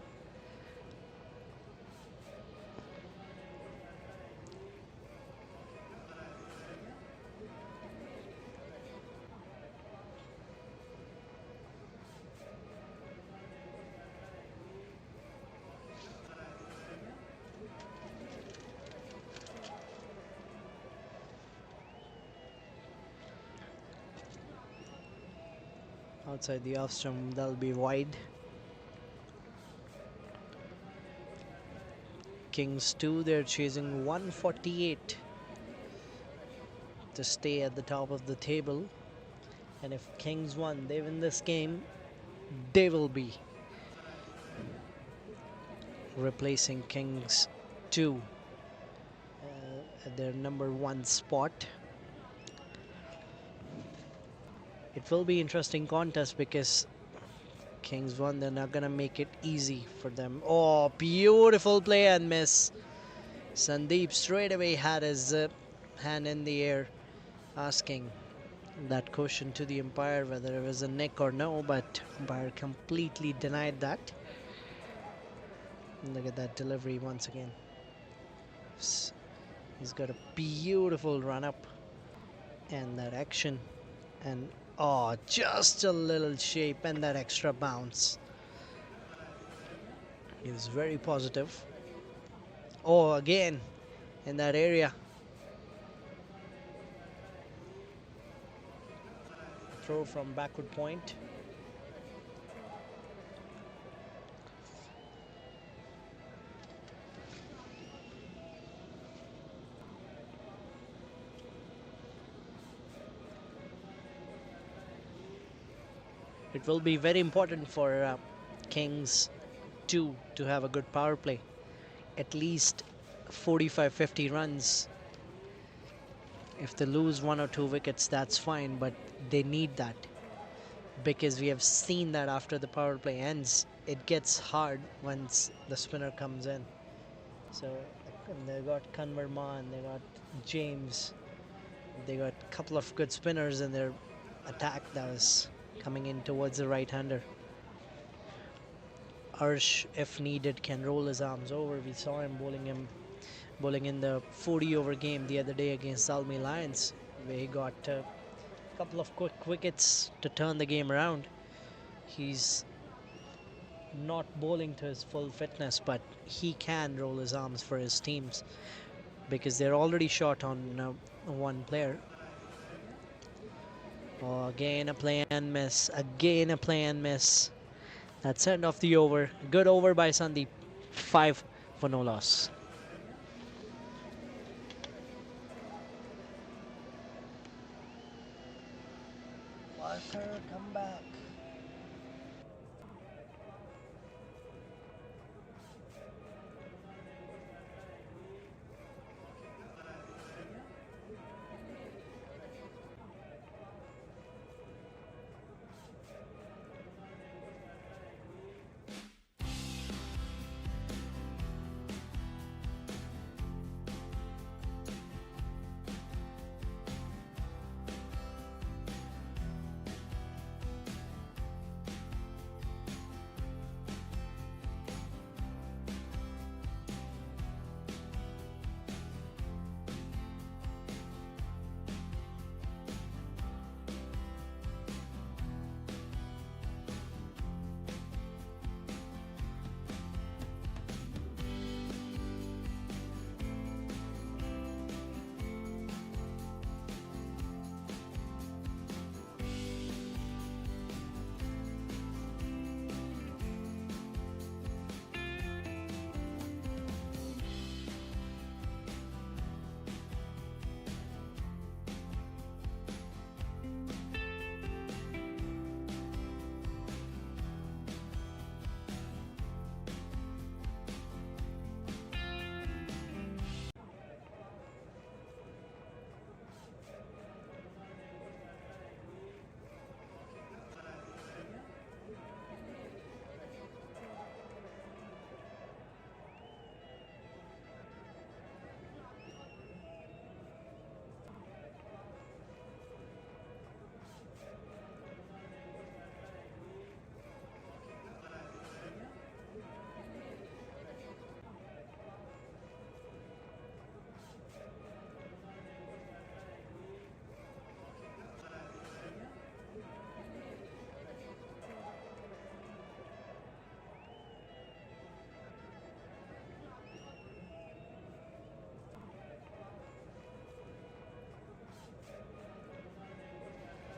Outside the off stump, that'll be wide. Kings 2, they're chasing 148 to stay at the top of the table. And if Kings 1, they win this game, they will be replacing Kings 2 at their number 1 spot. It will be interesting contest because Kings 1, they're not gonna make it easy for them. Oh, beautiful play and miss. Sandeep straight away had his hand in the air asking that question to the umpire whether it was a nick or no, but umpire completely denied that. And look at that delivery once again. He's got a beautiful run up and that action, and oh, just a little shape and that extra bounce. He was very positive. Oh, again in that area. Throw from backward point. It will be very important for Kings 2 to have a good power play. At least 45-50 runs. If they lose 1 or 2 wickets, that's fine, but they need that. Because we have seen that after the power play ends, it gets hard once the spinner comes in. So they got Kanwar Maan, they got James, they got a couple of good spinners in their attack that was coming in towards the right-hander. Arsh, if needed, can roll his arms over. We saw him bowling in the 40-over game the other day against Salmi Lions, where he got a couple of quick wickets to turn the game around. He's not bowling to his full fitness, but he can roll his arms for his teams because they're already short on one player. Oh, again a play and miss. Again a play and miss. That's end of the over. Good over by Sandeep. 5 for no loss. Parker, come back.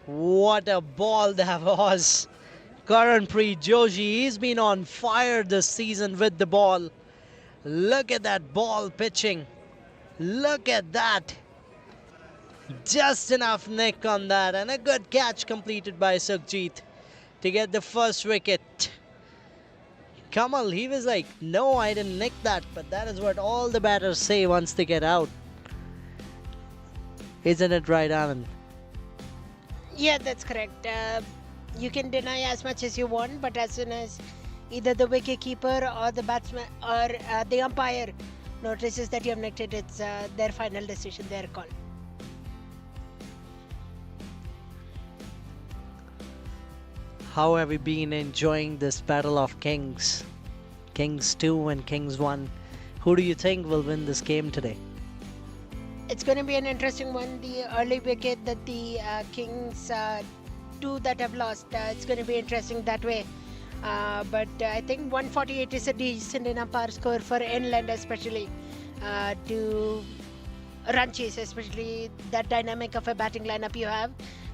What a ball that was. Karanpreet Joshi, he's been on fire this season with the ball. Look at that ball pitching. Look at that. Just enough nick on that, and a good catch completed by Sukhjeet to get the first wicket. Kamal, he was like, no, I didn't nick that, but that is what all the batters say once they get out. Isn't it right, Anand? Yeah, that's correct. You can deny as much as you want, but as soon as either the wicket keeper or the batsman or the umpire notices that you have nicked it, it's their final decision, their call. How have you been enjoying this battle of kings? Kings 2 and Kings 1. Who do you think will win this game today? It's going to be an interesting one. The early wicket that the Kings 2 that have lost, it's going to be interesting that way. But I think 148 is a decent enough power score for England, especially to run chase, especially that dynamic of a batting lineup you have.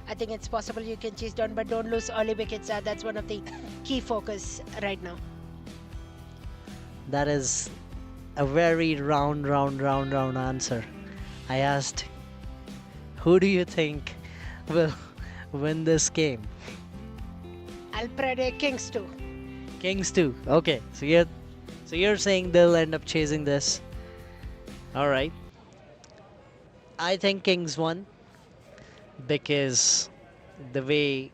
I think it's possible you can chase down, but don't lose early wickets. That's one of the key focus right now. That is a very round answer. I asked, who do you think will win this game? I'll predict Kings 2. Kings 2. Okay, so you're saying they'll end up chasing this. All right. I think Kings 1 because the way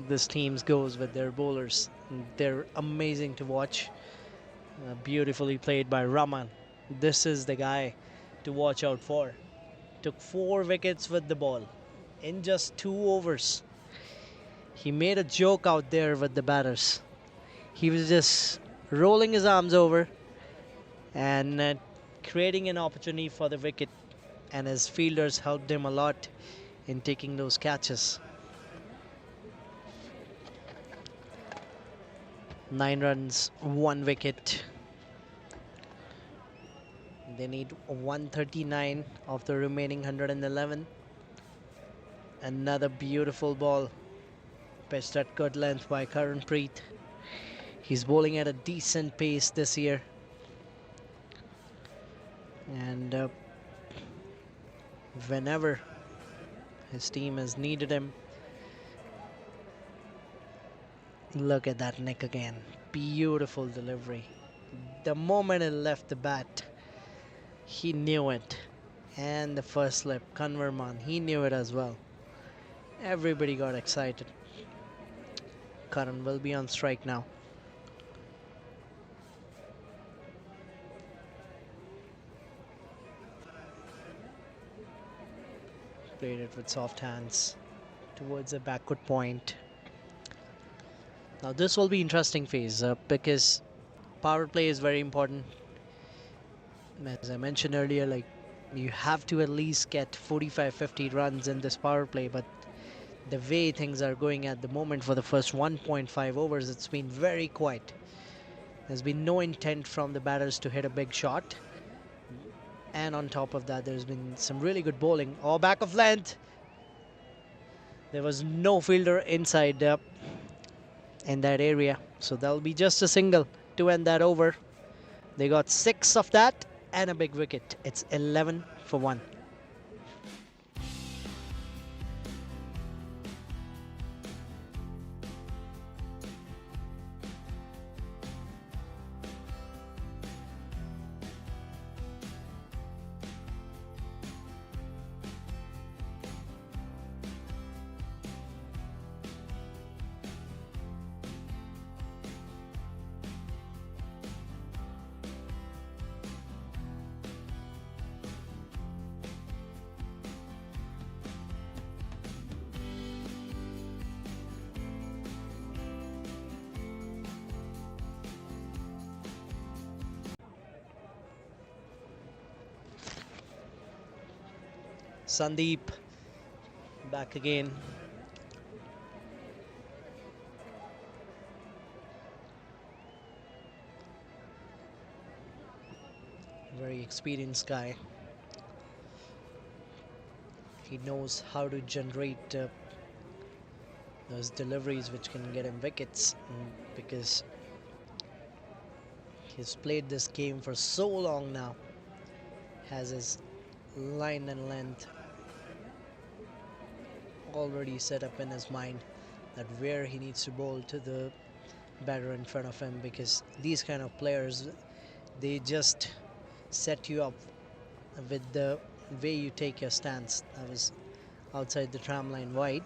this team goes with their bowlers, they're amazing to watch. Beautifully played by Raman. This is the guy to watch out for. Took 4 wickets with the ball in just 2 overs. He made a joke out there with the batters. He was just rolling his arms over and creating an opportunity for the wicket, and his fielders helped him a lot in taking those catches. 9 runs, 1 wicket. They need 139 of the remaining 111. Another beautiful ball pitched at good length by Karanpreet. He's bowling at a decent pace this year. And whenever his team has needed him, look at that nick again. Beautiful delivery. The moment it left the bat, he knew it. And the first slip, Kanwarman, he knew it as well. Everybody got excited. Karan will be on strike now. Played it with soft hands towards the backward point. Now this will be interesting phase because power play is very important. As I mentioned earlier, like you have to at least get 45-50 runs in this power play, but the way things are going at the moment for the first 1.5 overs, it's been very quiet. There's been no intent from the batters to hit a big shot. And on top of that, there's been some really good bowling. Oh, back of length. There was no fielder inside in that area. So that'll be just a single to end that over. They got 6 of that and a big wicket. It's 11 for 1. Sandeep back again. Very experienced guy. He knows how to generate those deliveries which can get him wickets, because he's played this game for so long now, has his line and length already set up in his mind that where he needs to bowl to the batter in front of him, because these kind of players, they just set you up with the way you take your stance. That was outside the tram line wide.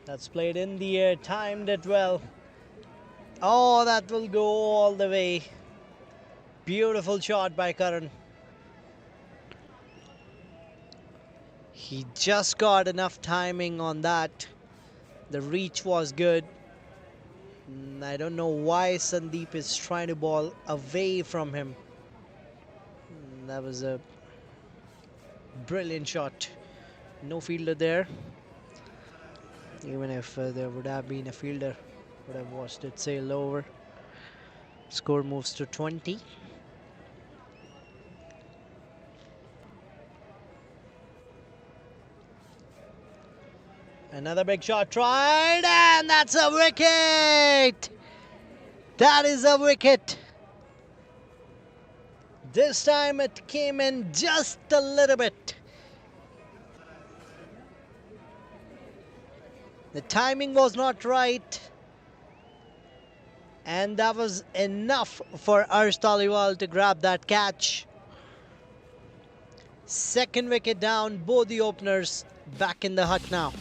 That's played in the air, timed it well. Oh, that will go all the way. Beautiful shot by Karan. He just got enough timing on that. The reach was good. I don't know why Sandeep is trying to ball away from him. That was a brilliant shot. No fielder there. Even if there would have been a fielder, would have watched it sail over. Score moves to 20. Another big shot tried, and that's a wicket! That is a wicket. This time it came in just a little bit. The timing was not right, and that was enough for Arsh Taliwal to grab that catch. Second wicket down, both the openers back in the hut now.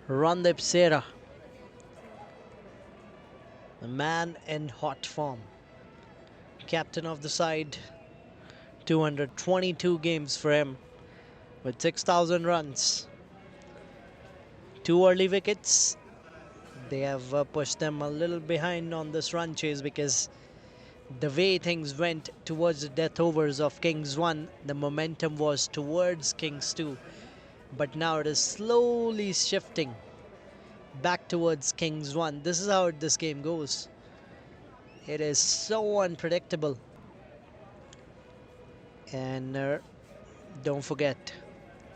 Randeep Sera, the man in hot form, captain of the side. 222 games for him with 6,000 runs. 2 early wickets. They have pushed them a little behind on this run chase, because the way things went towards the death overs of Kings 1, the momentum was towards Kings 2. But now it is slowly shifting back towards Kings 1. This is how this game goes. It is so unpredictable. And don't forget,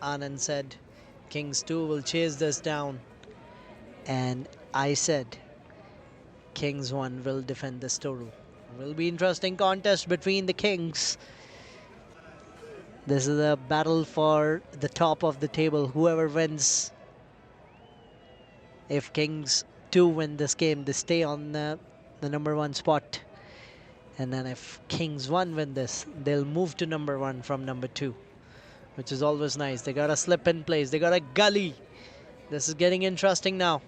Anand said Kings 2 will chase this down. And I said Kings 1 will defend this total. It will be interesting contest between the Kings. This is a battle for the top of the table. Whoever wins, if Kings 2 win this game, they stay on the number 1 spot. And then if Kings 1 win this, they'll move to number 1 from number 2, which is always nice. They got a slip in place. They got a gully. This is getting interesting now.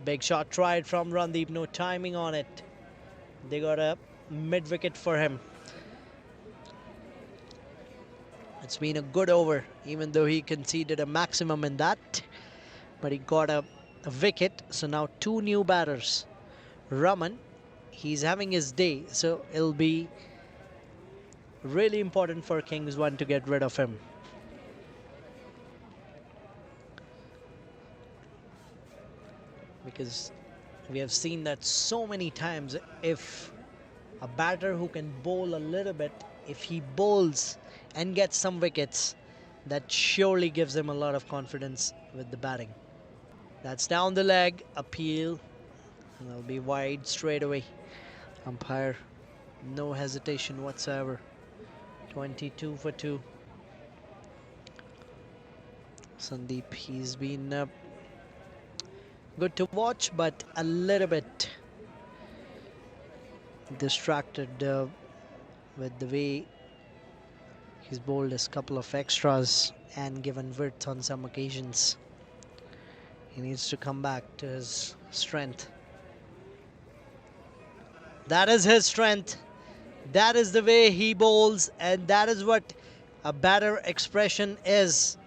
Big shot tried from Randeep. No timing on it. They got a mid-wicket for him. It's been a good over, even though he conceded a maximum in that. But he got a wicket, so now 2 new batters. Raman, he's having his day, so it'll be really important for Kings 1 to get rid of him. Because we have seen that so many times. If a batter who can bowl a little bit, if he bowls and gets some wickets, that surely gives him a lot of confidence with the batting. That's down the leg, appeal, and that'll be wide straight away. Umpire, no hesitation whatsoever. 22 for 2. Sandeep, he's been good to watch, but a little bit distracted with the way he's bowled his couple of extras and given width on some occasions. He needs to come back to his strength. That is his strength. That is the way he bowls, and that is what a batter expression is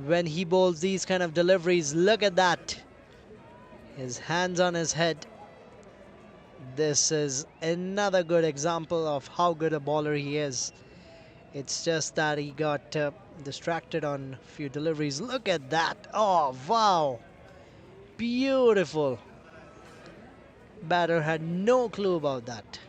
when he bowls these kind of deliveries. Look at that. His hands on his head. This is another good example of how good a bowler he is. It's just that he got distracted on a few deliveries. Look at that. Oh, wow. Beautiful. Batter had no clue about that.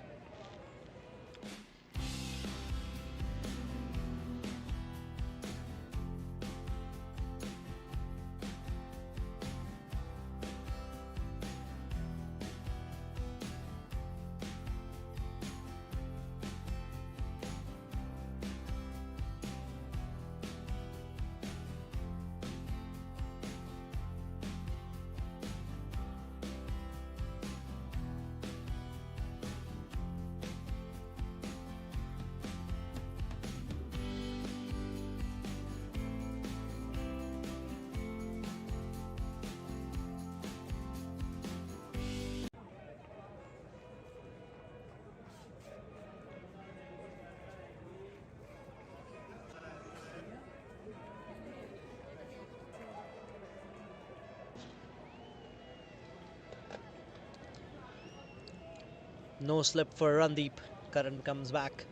No slip for Randeep. Karan comes back.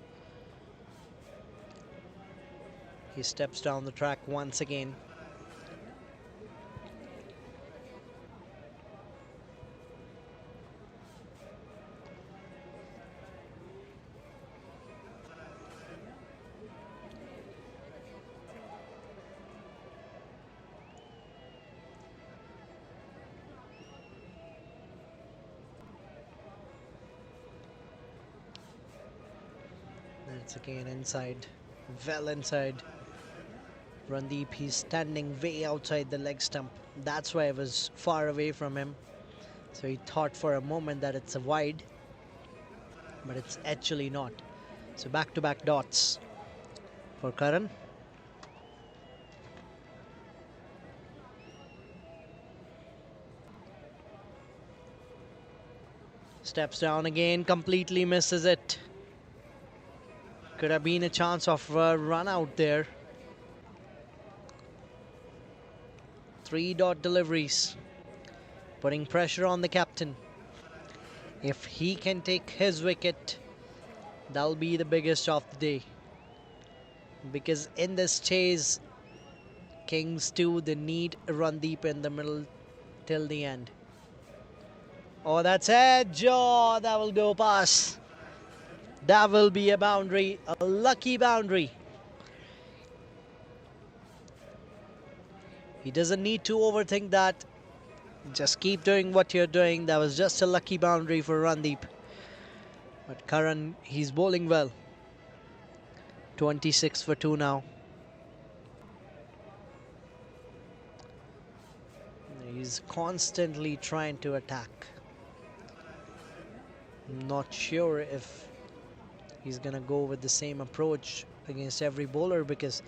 He steps down the track once again. It's again inside, well inside. Randeep, he's standing way outside the leg stump. That's why I was far away from him. So he thought for a moment that it's a wide, but it's actually not. So back-to-back dots for Karan. Steps down again, completely misses it. Could have been a chance of a run out there. 3-dot deliveries, putting pressure on the captain. If he can take his wicket, that'll be the biggest of the day. Because in this chase, Kings 2, they need Randeep in the middle till the end. Oh, that's edge. Oh, that will go past. That will be a boundary, a lucky boundary. He doesn't need to overthink that. Just keep doing what you're doing. That was just a lucky boundary for Randeep. But Karan, he's bowling well. 26 for 2 now. He's constantly trying to attack. I'm not sure if he's gonna go with the same approach against every bowler, because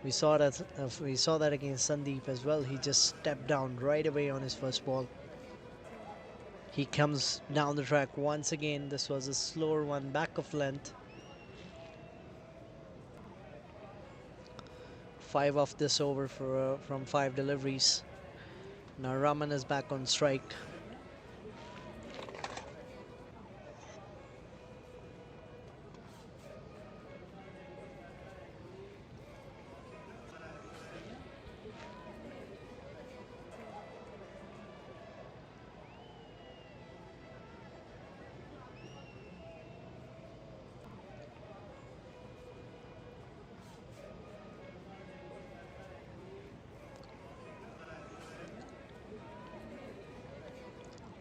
we saw that against Sandeep as well. He just stepped down right away on his first ball. He comes down the track once again. This was a slower one, back of length. 5 off this over for from 5 deliveries. Now Raman is back on strike.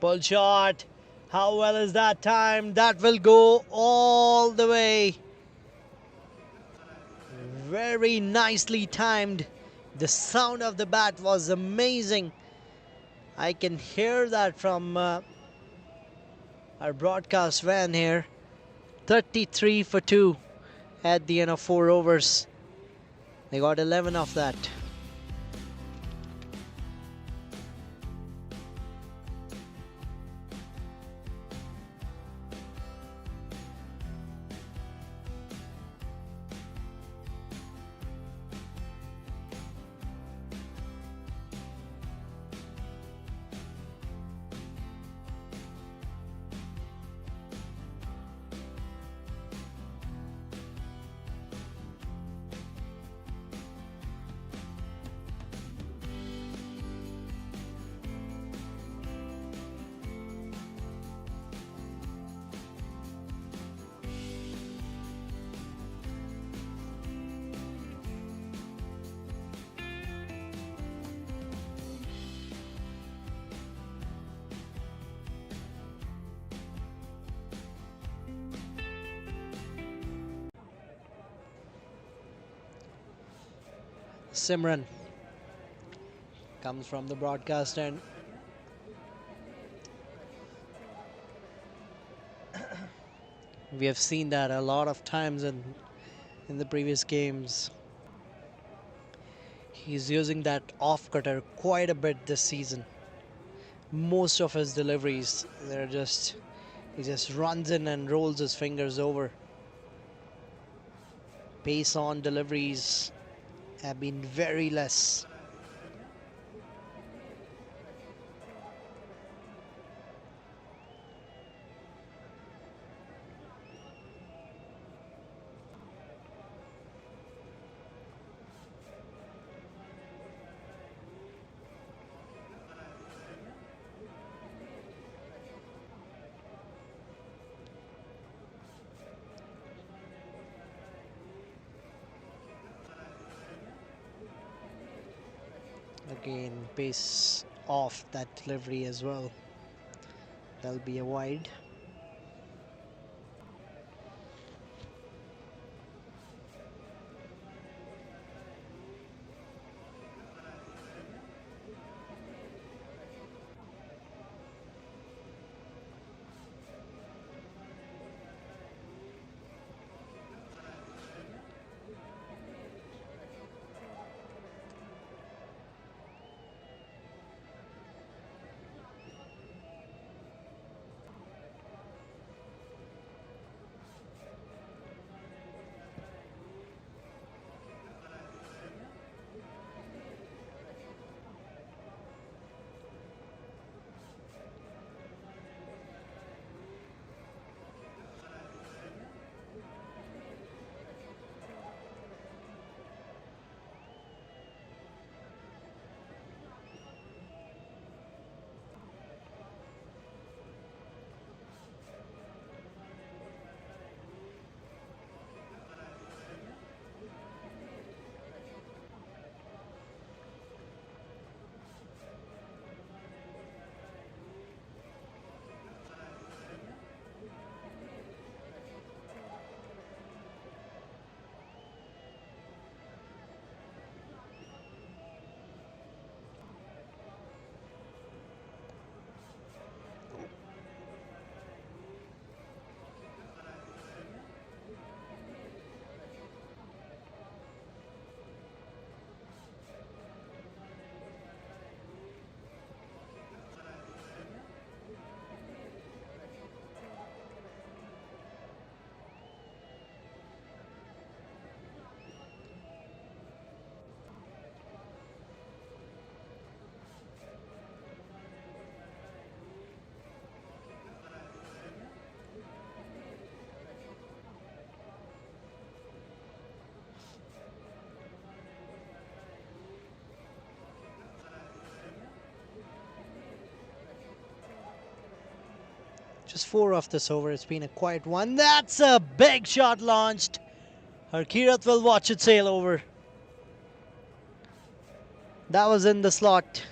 Pull shot. How well is that timed? That will go all the way. Very nicely timed. The sound of the bat was amazing. I can hear that from our broadcast van here. 33 for 2 at the end of 4 overs. They got 11 of that. Simran comes from the broadcast end. We have seen that a lot of times in the previous games. He's using that off cutter quite a bit this season. Most of his deliveries, he just runs in and rolls his fingers over. Pace on deliveries have been very less. Again, pace off that delivery as well. That'll be a wide. Just 4 off this over. It's been a quiet one. That's a big shot launched. Harkirat will watch it sail over. That was in the slot.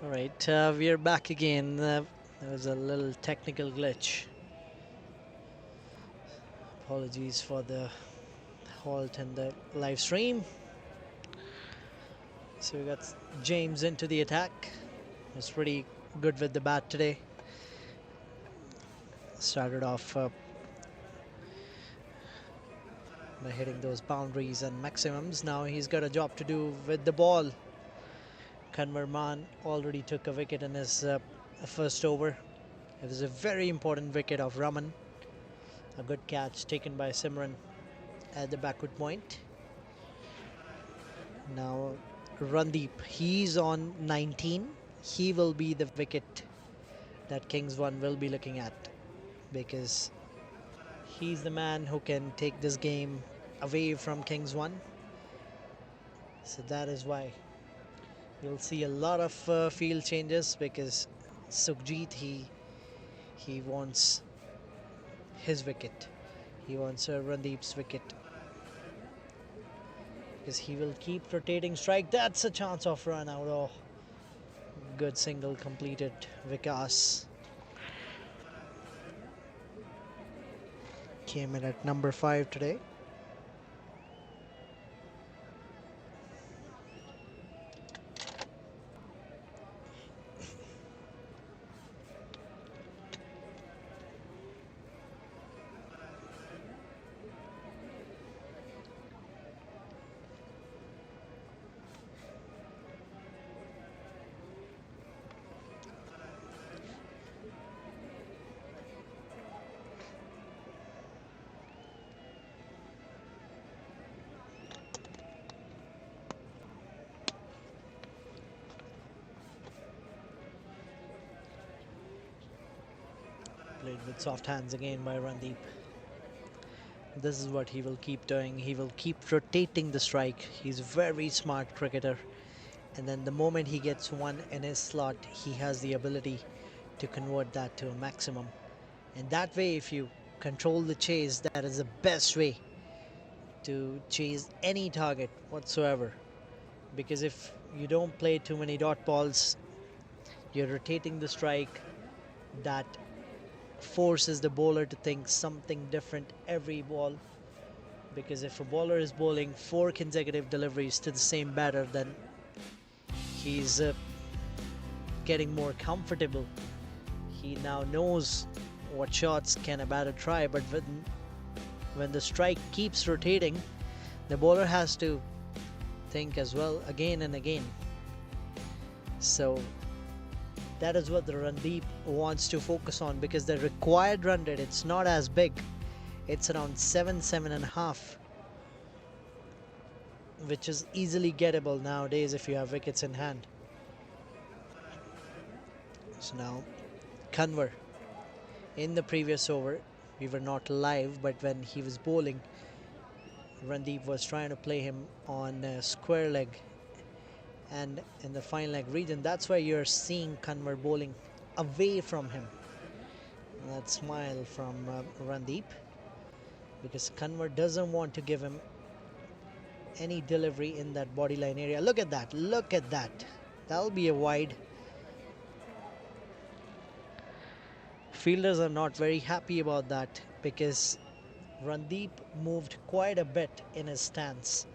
All right, we are back again. There was a little technical glitch. Apologies for the halt in the live stream. So we got James into the attack. Was pretty good with the bat today. Started off by hitting those boundaries and maximums. Now he's got a job to do with the ball. Kanwar Man already took a wicket in his first over. It was a very important wicket of Raman. A good catch taken by Simran at the backward point. Now Randeep, he's on 19. He will be the wicket that Kings 1 will be looking at, because he's the man who can take this game away from Kings 1. So that is why you'll see a lot of field changes, because Sukhjit, he wants his wicket. He wants Randeep's wicket, because he will keep rotating strike. That's a chance of run out. Oh, good single completed, Vikas. Came in at number 5 today. Played with soft hands again by Randeep. This is what he will keep doing. He will keep rotating the strike. He's a very smart cricketer. And then the moment he gets one in his slot, he has the ability to convert that to a maximum. And that way, if you control the chase, that is the best way to chase any target whatsoever. Because if you don't play too many dot balls, you're rotating the strike. That forces the bowler to think something different every ball, because if a bowler is bowling 4 consecutive deliveries to the same batter, then he's getting more comfortable. He now knows what shots can a batter try, but when the strike keeps rotating, the bowler has to think as well again and again. So that is what the Randeep wants to focus on, because the required run rate, it's not as big. It's around 7.5, which is easily gettable nowadays if you have wickets in hand. So now Kanwar, in the previous over, we were not live, but when he was bowling, Randeep was trying to play him on a square leg and in the fine leg region. That's why you're seeing Kanwar bowling away from him. That smile from Randeep, because Kanwar doesn't want to give him any delivery in that body line area. Look at that, look at that. That'll be a wide. Fielders are not very happy about that, because Randeep moved quite a bit in his stance.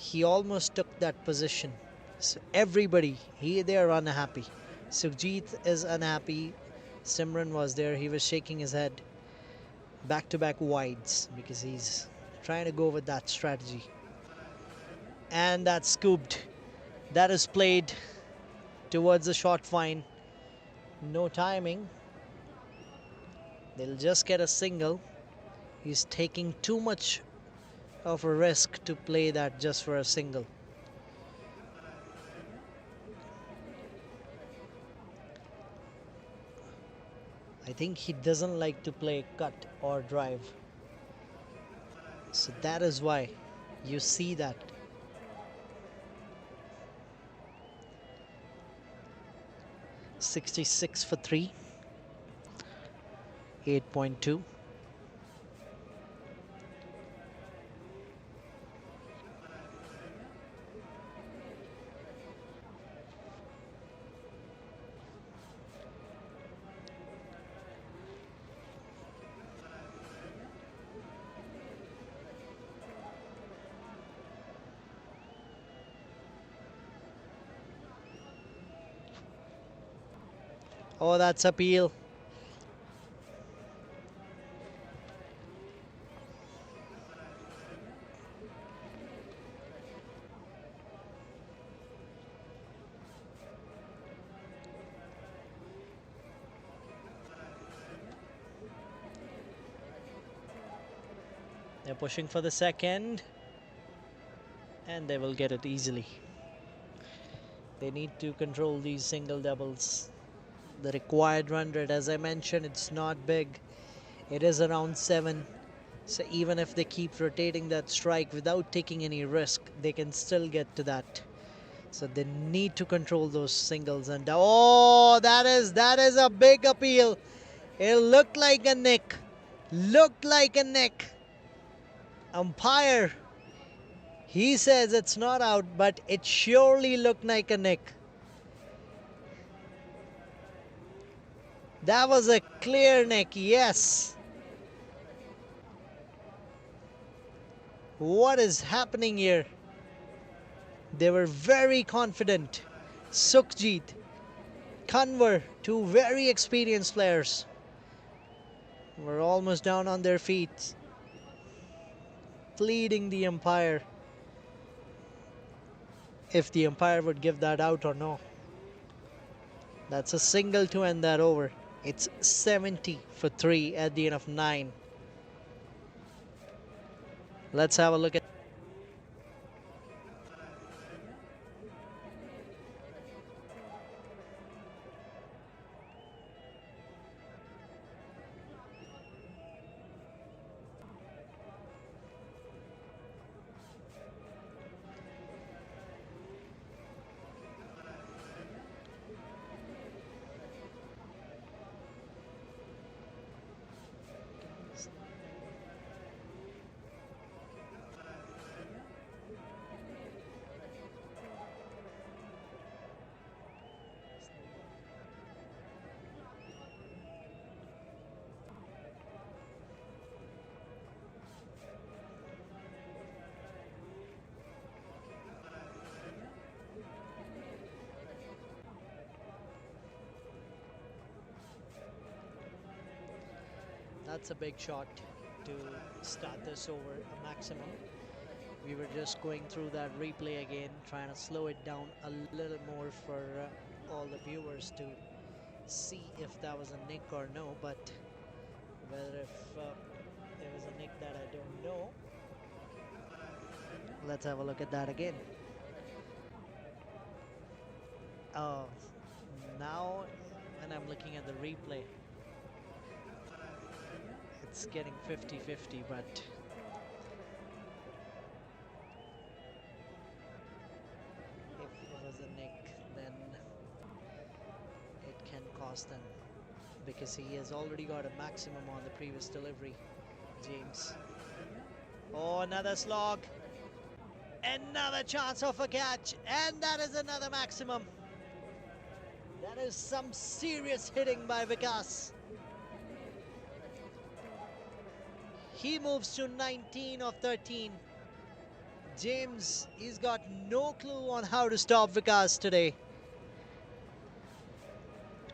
He almost took that position. So everybody, they are unhappy. Sukhjit is unhappy. Simran was there. He was shaking his head. Back-to-back wides, because he's trying to go with that strategy. And that's scooped. That is played towards the short fine. No timing. They'll just get a single. He's taking too much of a risk to play that just for a single. I think he doesn't like to play cut or drive. So that is why you see that. .66 for 3. 8.2. Oh, that's appeal. They're pushing for the second, and they will get it easily. They need to control these single doubles. The required run rate, as I mentioned, it's not big. It is around 7. So even if they keep rotating that strike without taking any risk, they can still get to that. So they need to control those singles. And oh, that is a big appeal. It looked like a nick. Looked like a nick. Umpire, he says it's not out, but it surely looked like a nick. That was a clear nick, yes. What is happening here? They were very confident. Sukhjit, Kanwar, two very experienced players, were almost down on their feet, pleading the umpire if the umpire would give that out or no. That's a single to end that over. It's 70 for 3 at the end of 9. Let's have a look at That's a big shot to start this over a maximum. We were just going through that replay again, trying to slow it down a little more for all the viewers to see if that was a nick or no, but whether if it was a nick that I don't know. Let's have a look at that again. Now when I'm looking at the replay, it's getting 50-50, but if it was a nick, then it can cost them, because he has already got a maximum on the previous delivery, James. Oh, another slog, another chance of a catch, and that is another maximum. That is some serious hitting by Vikas. He moves to 19 of 13. James, he's got no clue on how to stop Vikas today.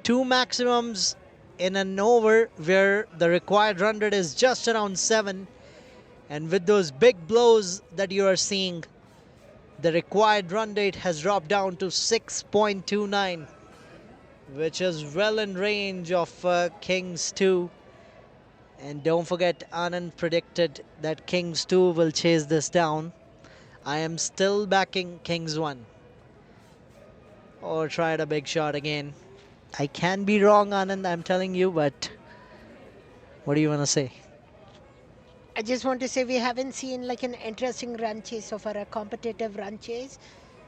2 maximums in an over where the required run rate is just around 7. And with those big blows that you are seeing, the required run rate has dropped down to 6.29, which is well in range of Kings 2. And don't forget, Anand predicted that Kings 2 will chase this down. I am still backing Kings 1. Or tried a big shot again. I can be wrong, Anand, I'm telling you, but what do you want to say? I just want to say we haven't seen like an interesting run chase so far, a competitive run chase.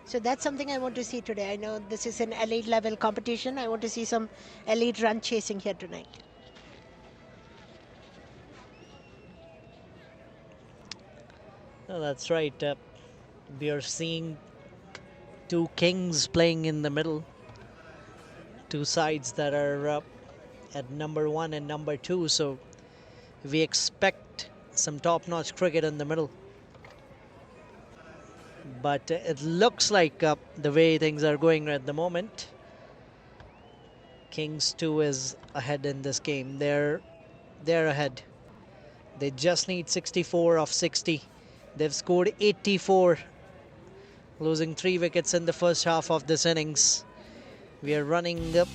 So that's something I want to see today. I know this is an elite level competition. I want to see some elite run chasing here tonight. No, that's right. We are seeing 2 kings playing in the middle. 2 sides that are at number 1 and number 2. So we expect some top-notch cricket in the middle. But it looks like the way things are going at the moment, Kings 2 is ahead in this game. They're ahead. They just need 64 of 60. They've scored 84, losing 3 wickets in the first half of this innings. We are running up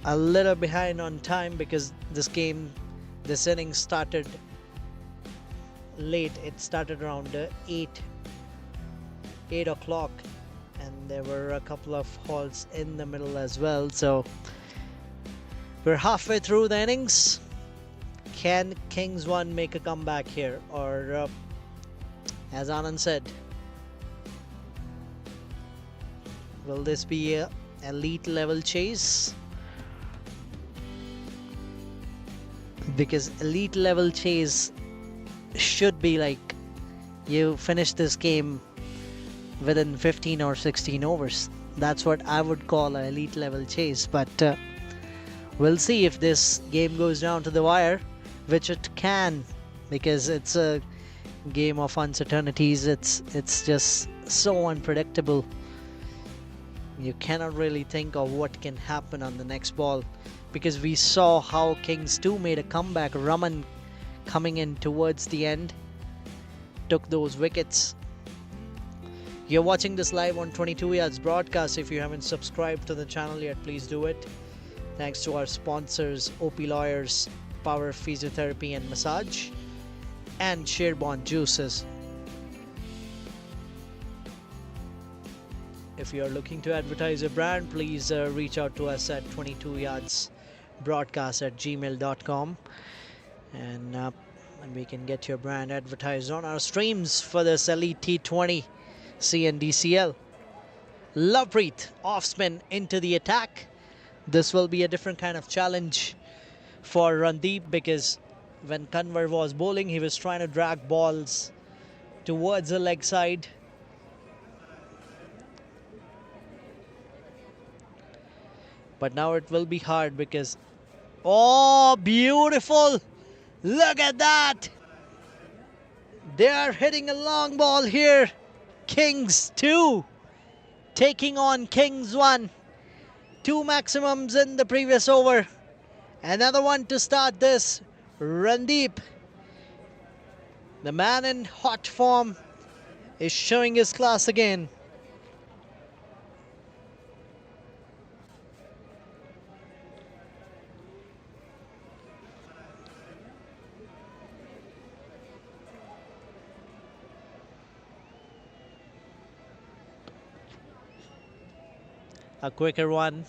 a little behind on time because this innings started late. It started around 8 o'clock, and there were a couple of halts in the middle as well. So we're halfway through the innings. Can Kings 1 make a comeback here, or as Anand said, will this be a elite level chase? Because elite level chase should be like you finish this game within 15 or 16 overs. That's what I would call an elite level chase. But we'll see if this game goes down to the wire, which it can, because it's a game of uncertainties. It's just so unpredictable. You cannot really think of what can happen on the next ball, because we saw how Kings 2 made a comeback. Raman coming in towards the end took those wickets. You're watching this live on 22 Yards broadcast. If you haven't subscribed to the channel yet, please do it. Thanks to our sponsors, OP Lawyers, Power Physiotherapy and Massage, and Sherbond Juices. If you are looking to advertise your brand, please reach out to us at 22yardsbroadcast@gmail.com, and we can get your brand advertised on our streams for this Elite T20 C&DCL. Lovepreet off spin into the attack. This will be a different kind of challenge for Randeep, because when Kanwar was bowling, he was trying to drag balls towards the leg side. But now it will be hard because, oh, beautiful! Look at that! They are hitting a long ball here. Kings 2 taking on Kings 1. 2 maximums in the previous over. Another one to start this. Randeep, the man in hot form, is showing his class again. A quicker one.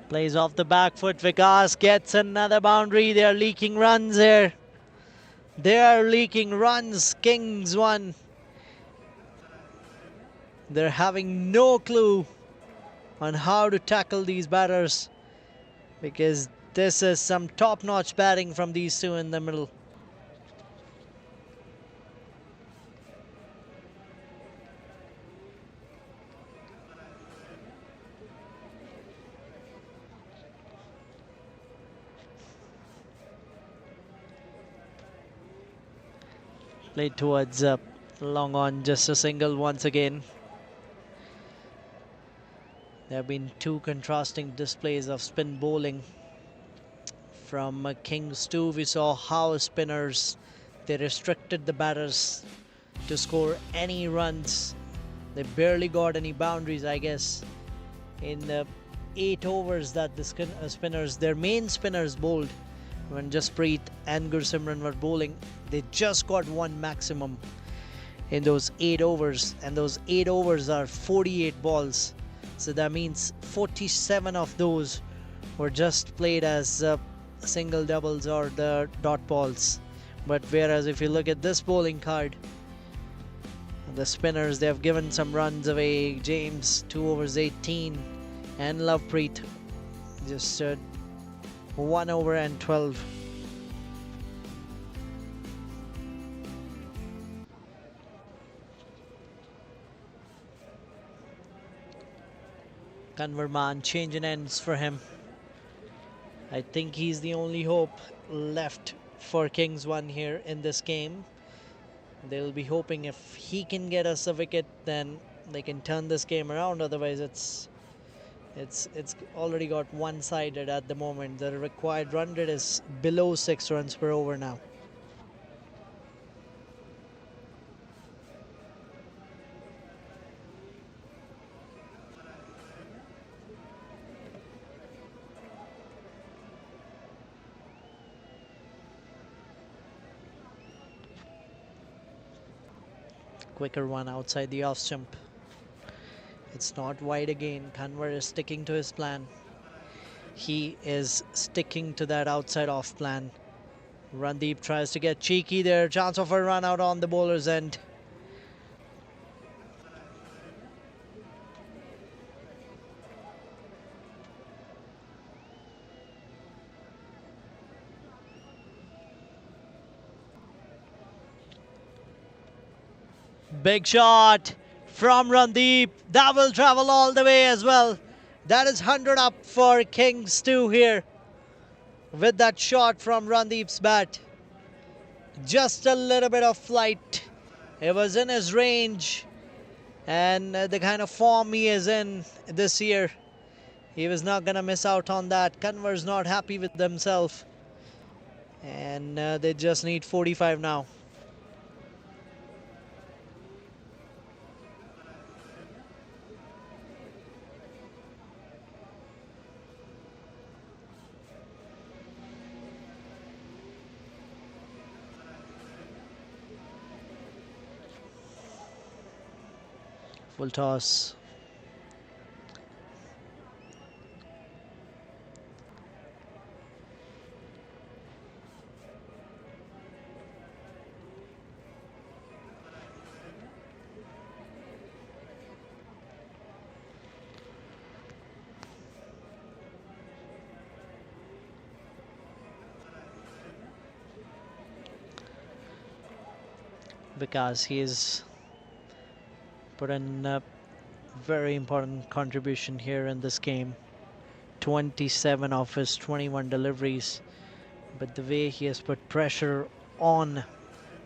Plays off the back foot. Vikas gets another boundary. They are leaking runs here. They are leaking runs. Kings 1. They're having no clue on how to tackle these batters, because this is some top-notch batting from these two in the middle. Played towards long on, just a single once again. There have been 2 contrasting displays of spin bowling. From Kings 2, we saw how spinners, they restricted the batters to score any runs. They barely got any boundaries, I guess. in the 8 overs that the spinners, their main spinners, bowled. When Jasprit and Gursimran were bowling, they just got one maximum in those 8 overs, and those 8 overs are 48 balls. So that means 47 of those were just played as single doubles or the dot balls. But whereas if you look at this bowling card, the spinners, they have given some runs away. James 2 overs 18, and Lovepreet just 1 over and 12. Kanwarman changing ends for him. I think he's the only hope left for Kings 1 here in this game. They'll be hoping if he can get us a wicket, then they can turn this game around. Otherwise, it's already got one-sided at the moment. The required run rate is below 6 runs per over now. Quicker one outside the off stump. It's not wide again. Kanwar is sticking to his plan. He is sticking to that outside off plan. Randeep tries to get cheeky there. Chance of a run out on the bowler's end. Big shot from Randeep. That will travel all the way as well. That is 100 up for Kings 2 here with that shot from Randeep's bat. Just a little bit of flight. It was in his range, and the kind of form he is in this year, he was not going to miss out on that. Kanwar's not happy with themselves, and they just need 45 now. Full toss. Because he is put in a very important contribution here in this game. 27 of his 21 deliveries, but the way he has put pressure on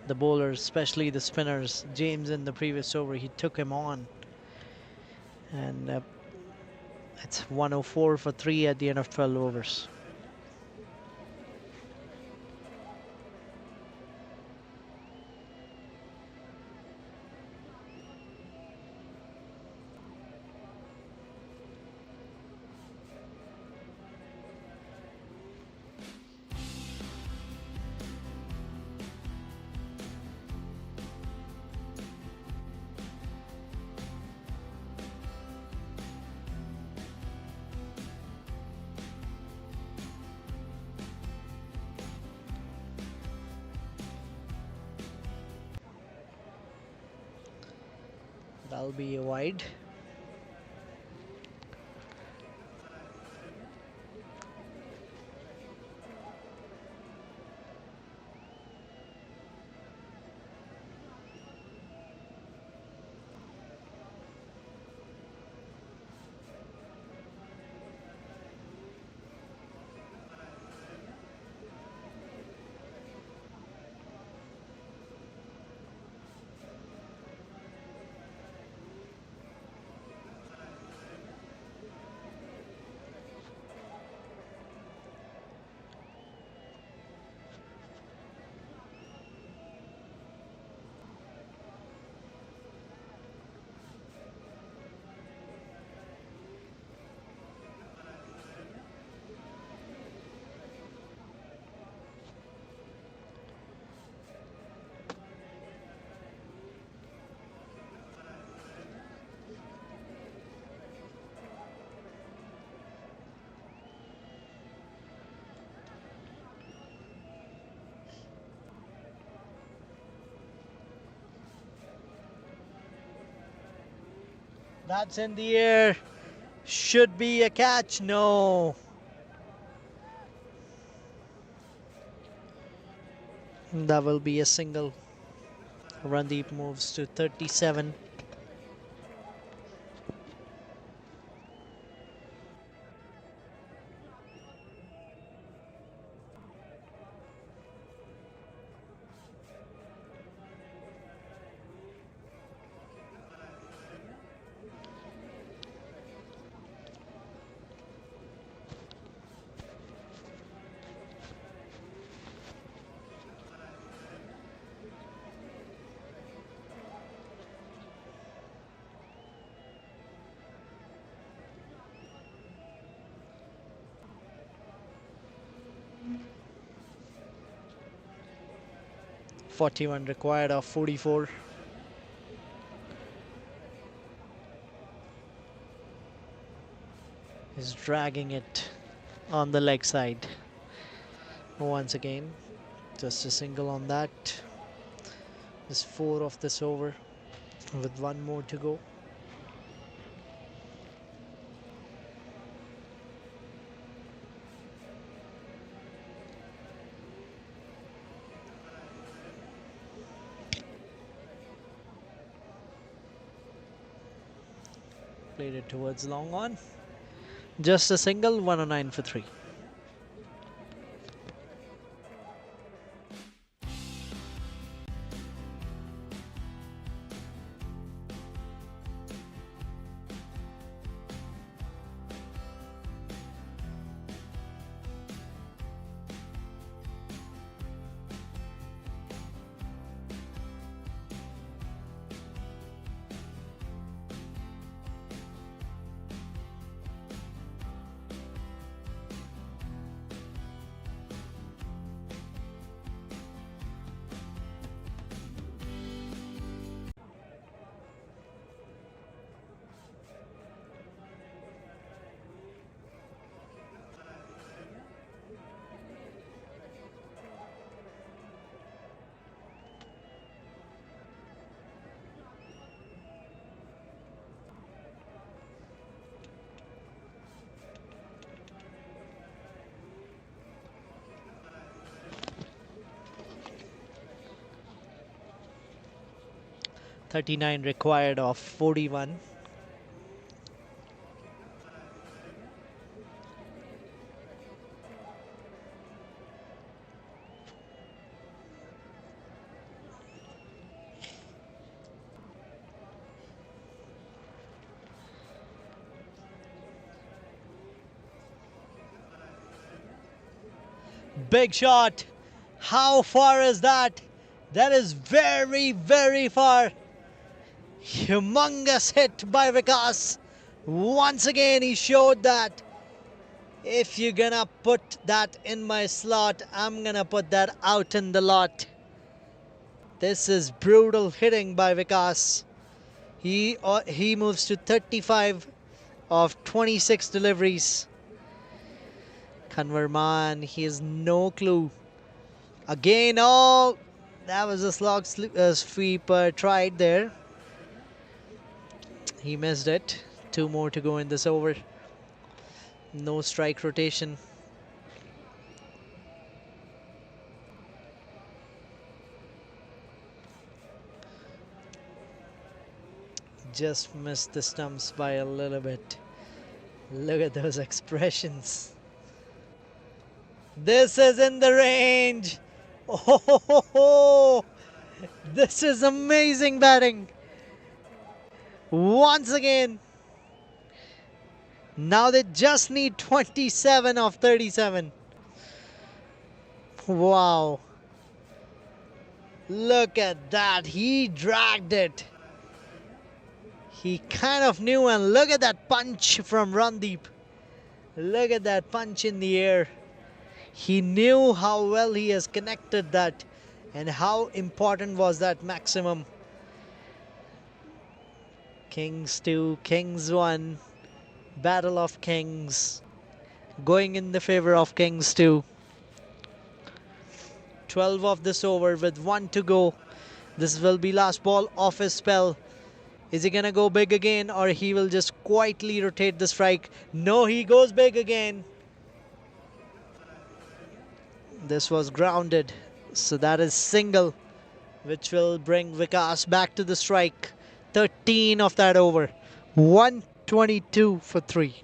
the bowlers, especially the spinners. James in the previous over, he took him on, and it's 104 for 3 at the end of 12 overs. That'll be a wide. That's in the air. Should be a catch. No. That will be a single. Randeep moves to 37. .41 required of 44. He's dragging it on the leg side. Once again, just a single on that. Just 4 of this over with 1 more to go. Played it towards long on. Just a single, 109 for 3. .39 required of 41. Big shot. How far is that? That is very, very far. Humongous hit by Vikas. Once again, he showed that if you're gonna put that in my slot, I'm gonna put that out in the lot. This is brutal hitting by Vikas. He moves to 35 of 26 deliveries. Kanwarman, he has no clue. Again, oh, that was a slog sweep tried there. He missed it. 2 more to go in this over. No strike rotation. Just missed the stumps by a little bit. Look at those expressions. This is in the range. Oh, this is amazing batting. Once again. Now they just need 27 of 37. Wow. Look at that. He dragged it. He kind of knew, and look at that punch from Randeep. Look at that punch in the air. He knew how well he has connected that and how important was that maximum. Kings 2, Kings 1. Battle of Kings. Going in the favor of Kings 2. 12 of this over with 1 to go. This will be last ball of his spell. Is he gonna go big again, or he will just quietly rotate the strike? No, he goes big again. This was grounded, so that is single, which will bring Vikas back to the strike. 13 of that over. 122 for 3.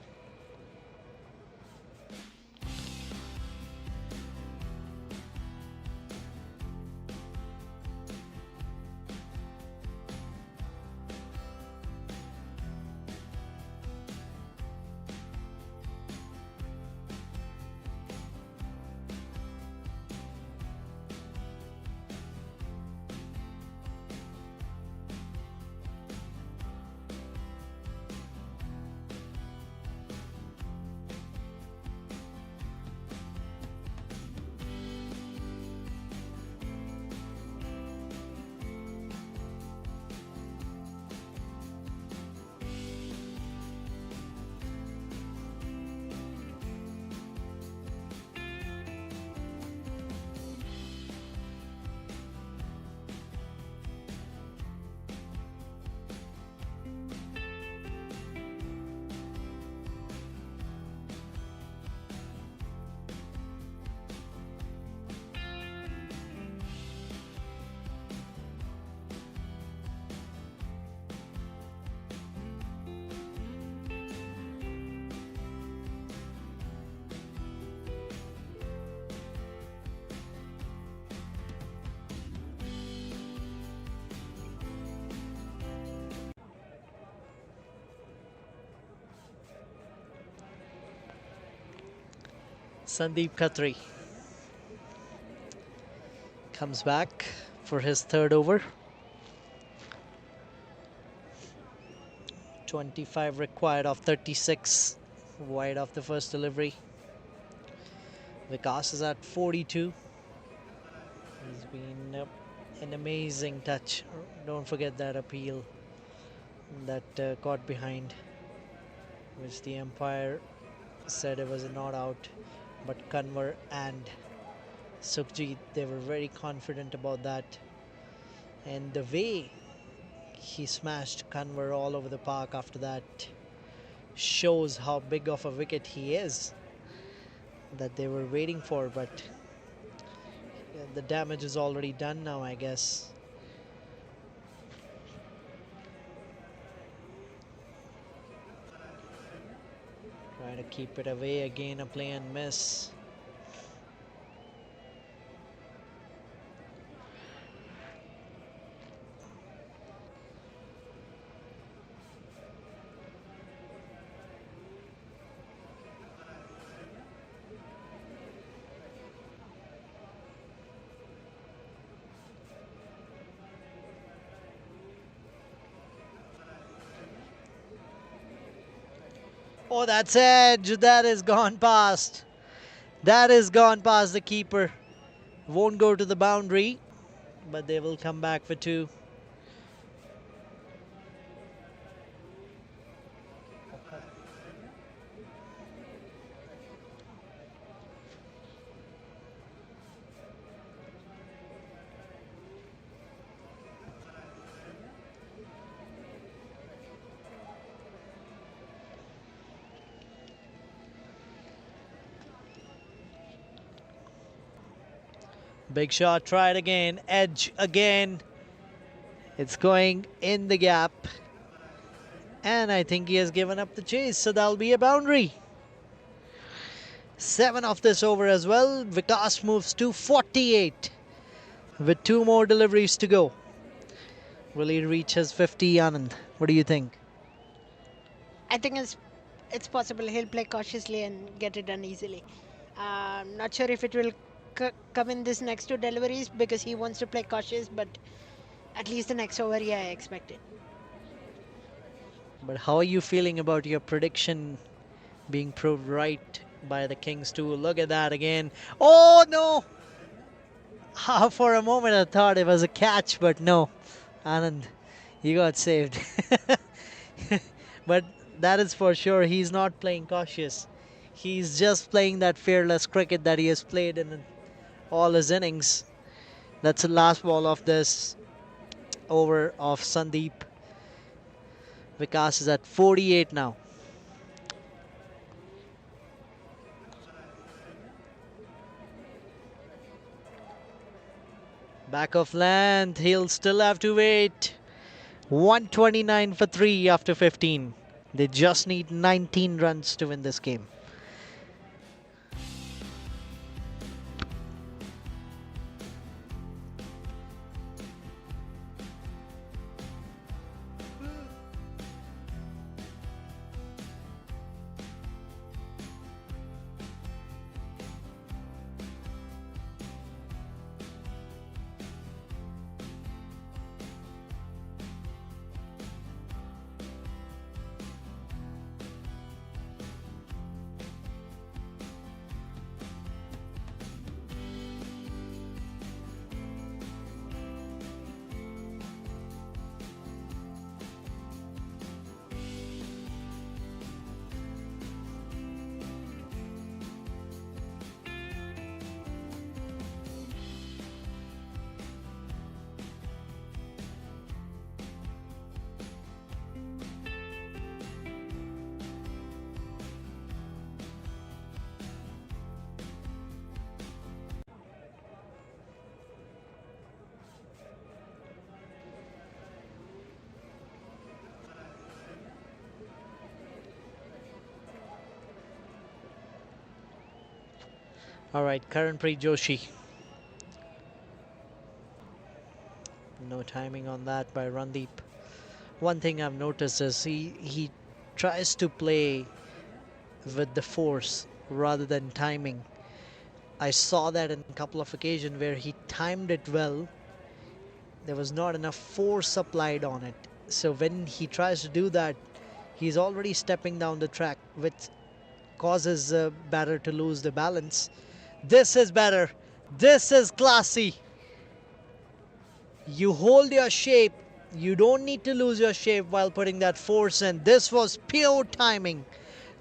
Sandeep Khatri comes back for his third over. 25 required of 36, wide of the first delivery. Vikas is at 42. He's been an amazing touch. Don't forget that appeal that caught behind, which the umpire said it was a not out. But Kanwar and Sukhjit, they were very confident about that. And the way he smashed Kanwar all over the park after that shows how big of a wicket he is that they were waiting for. But the damage is already done now, I guess. Try to keep it away again, a play and miss. Oh, that's edge. That is gone past. That is gone past the keeper. Won't go to the boundary, but they will come back for 2. Big shot, try it again, edge again. It's going in the gap. And I think he has given up the chase, so that'll be a boundary. 7 of this over as well. Vikas moves to 48 with 2 more deliveries to go. Will he reach his 50, Anand? What do you think? I think it's possible he'll play cautiously and get it done easily. Not sure if it will come in this next 2 deliveries because he wants to play cautious, but at least the next over, yeah, I expect it. But how are you feeling about your prediction being proved right by the Kings too? Look at that again. Oh no! For a moment I thought it was a catch, but no. Anand, you got saved. But that is for sure. He's not playing cautious. He's just playing that fearless cricket that he has played in all his innings. That's the last ball of this over of Sandeep. Vikas is at 48 now. Back of length, he'll still have to wait. 129 for 3 after 15. They just need 19 runs to win this game. All right, Karanpreet Joshi. No timing on that by Randeep. One thing I've noticed is he tries to play with the force rather than timing. I saw that in a couple of occasions where he timed it well. There was not enough force applied on it. So when he tries to do that, he's already stepping down the track, which causes the batter to lose the balance. This is better. This is classy. You hold your shape. You don't need to lose your shape while putting that force in. This was pure timing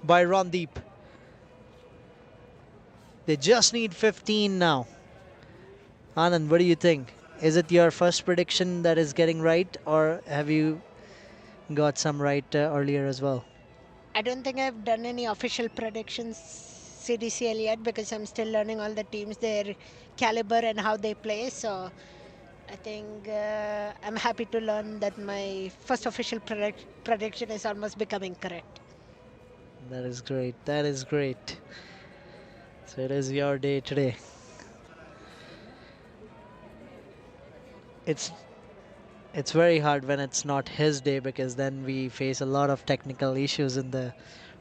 by Randeep. They just need 15 now. Anand, what do you think? Is it your first prediction that is getting right, or have you got some right earlier as well? I don't think I've done any official predictions CDCL yet because I'm still learning all the teams, their caliber and how they play. So I think I'm happy to learn that my first official prediction is almost becoming correct. That is great. That is great. So it is your day today. It's very hard when it's not his day, because then we face a lot of technical issues in the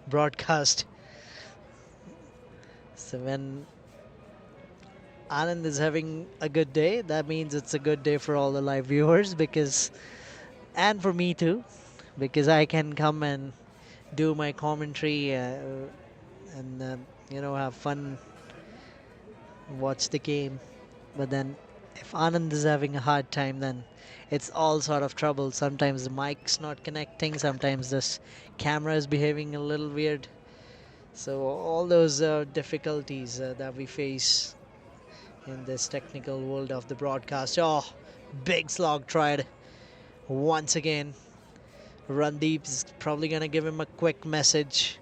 broadcast. So when Anand is having a good day, that means it's a good day for all the live viewers, and for me too, because I can come and do my commentary and have fun, watch the game. But then if Anand is having a hard time, then it's all sort of trouble. Sometimes the mic's not connecting, sometimes this camera is behaving a little weird. So all those difficulties that we face in this technical world of the broadcast. Oh, big slog tried once again. Randeep is probably going to give him a quick message.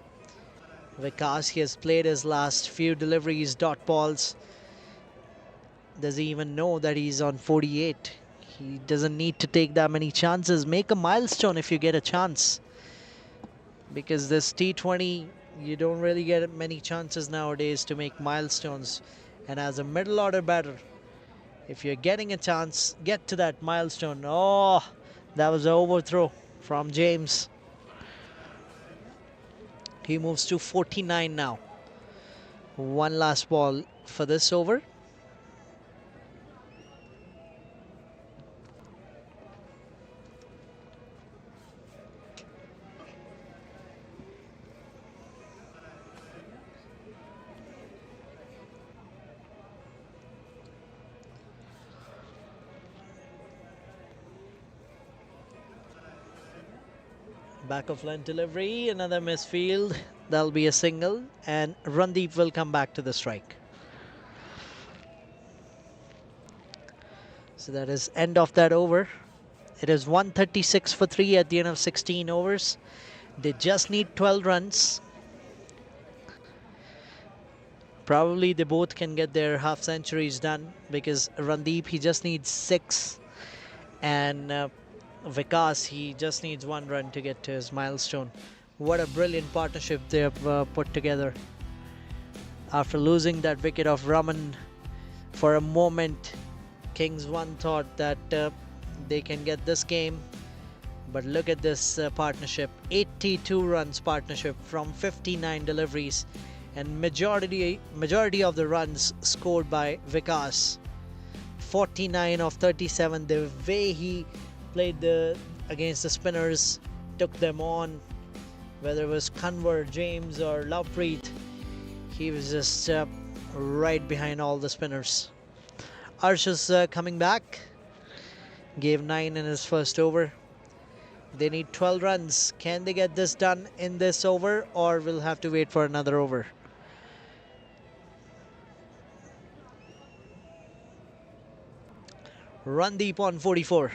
Vikas, he has played his last few deliveries, dot balls. Does he even know that he's on 48? He doesn't need to take that many chances. Make a milestone if you get a chance. Because this T20, you don't really get many chances nowadays to make milestones. And as a middle order batter, if you're getting a chance, get to that milestone. Oh, that was an overthrow from James. He moves to 49 now. One last ball for this over. Back of line delivery, another misfield. That'll be a single, and Randeep will come back to the strike. So that is end of that over. It is 136 for 3 at the end of 16 overs. They just need 12 runs. Probably they both can get their half centuries done because Randeep, he just needs 6, and Vikas, he just needs 1 run to get to his milestone. What a brilliant partnership they have put together. After losing that wicket of Raman, for a moment Kings 1 thought that they can get this game, but look at this partnership. 82 runs partnership from 59 deliveries, and majority of the runs scored by Vikas. 49 of 37. The way he played against the spinners, took them on, whether it was Kanwar, James or Lovepreet, he was just right behind all the spinners. Arsh is coming back, gave 9 in his first over. They need 12 runs. Can they get this done in this over, or we'll have to wait for another over? Randeep on 44.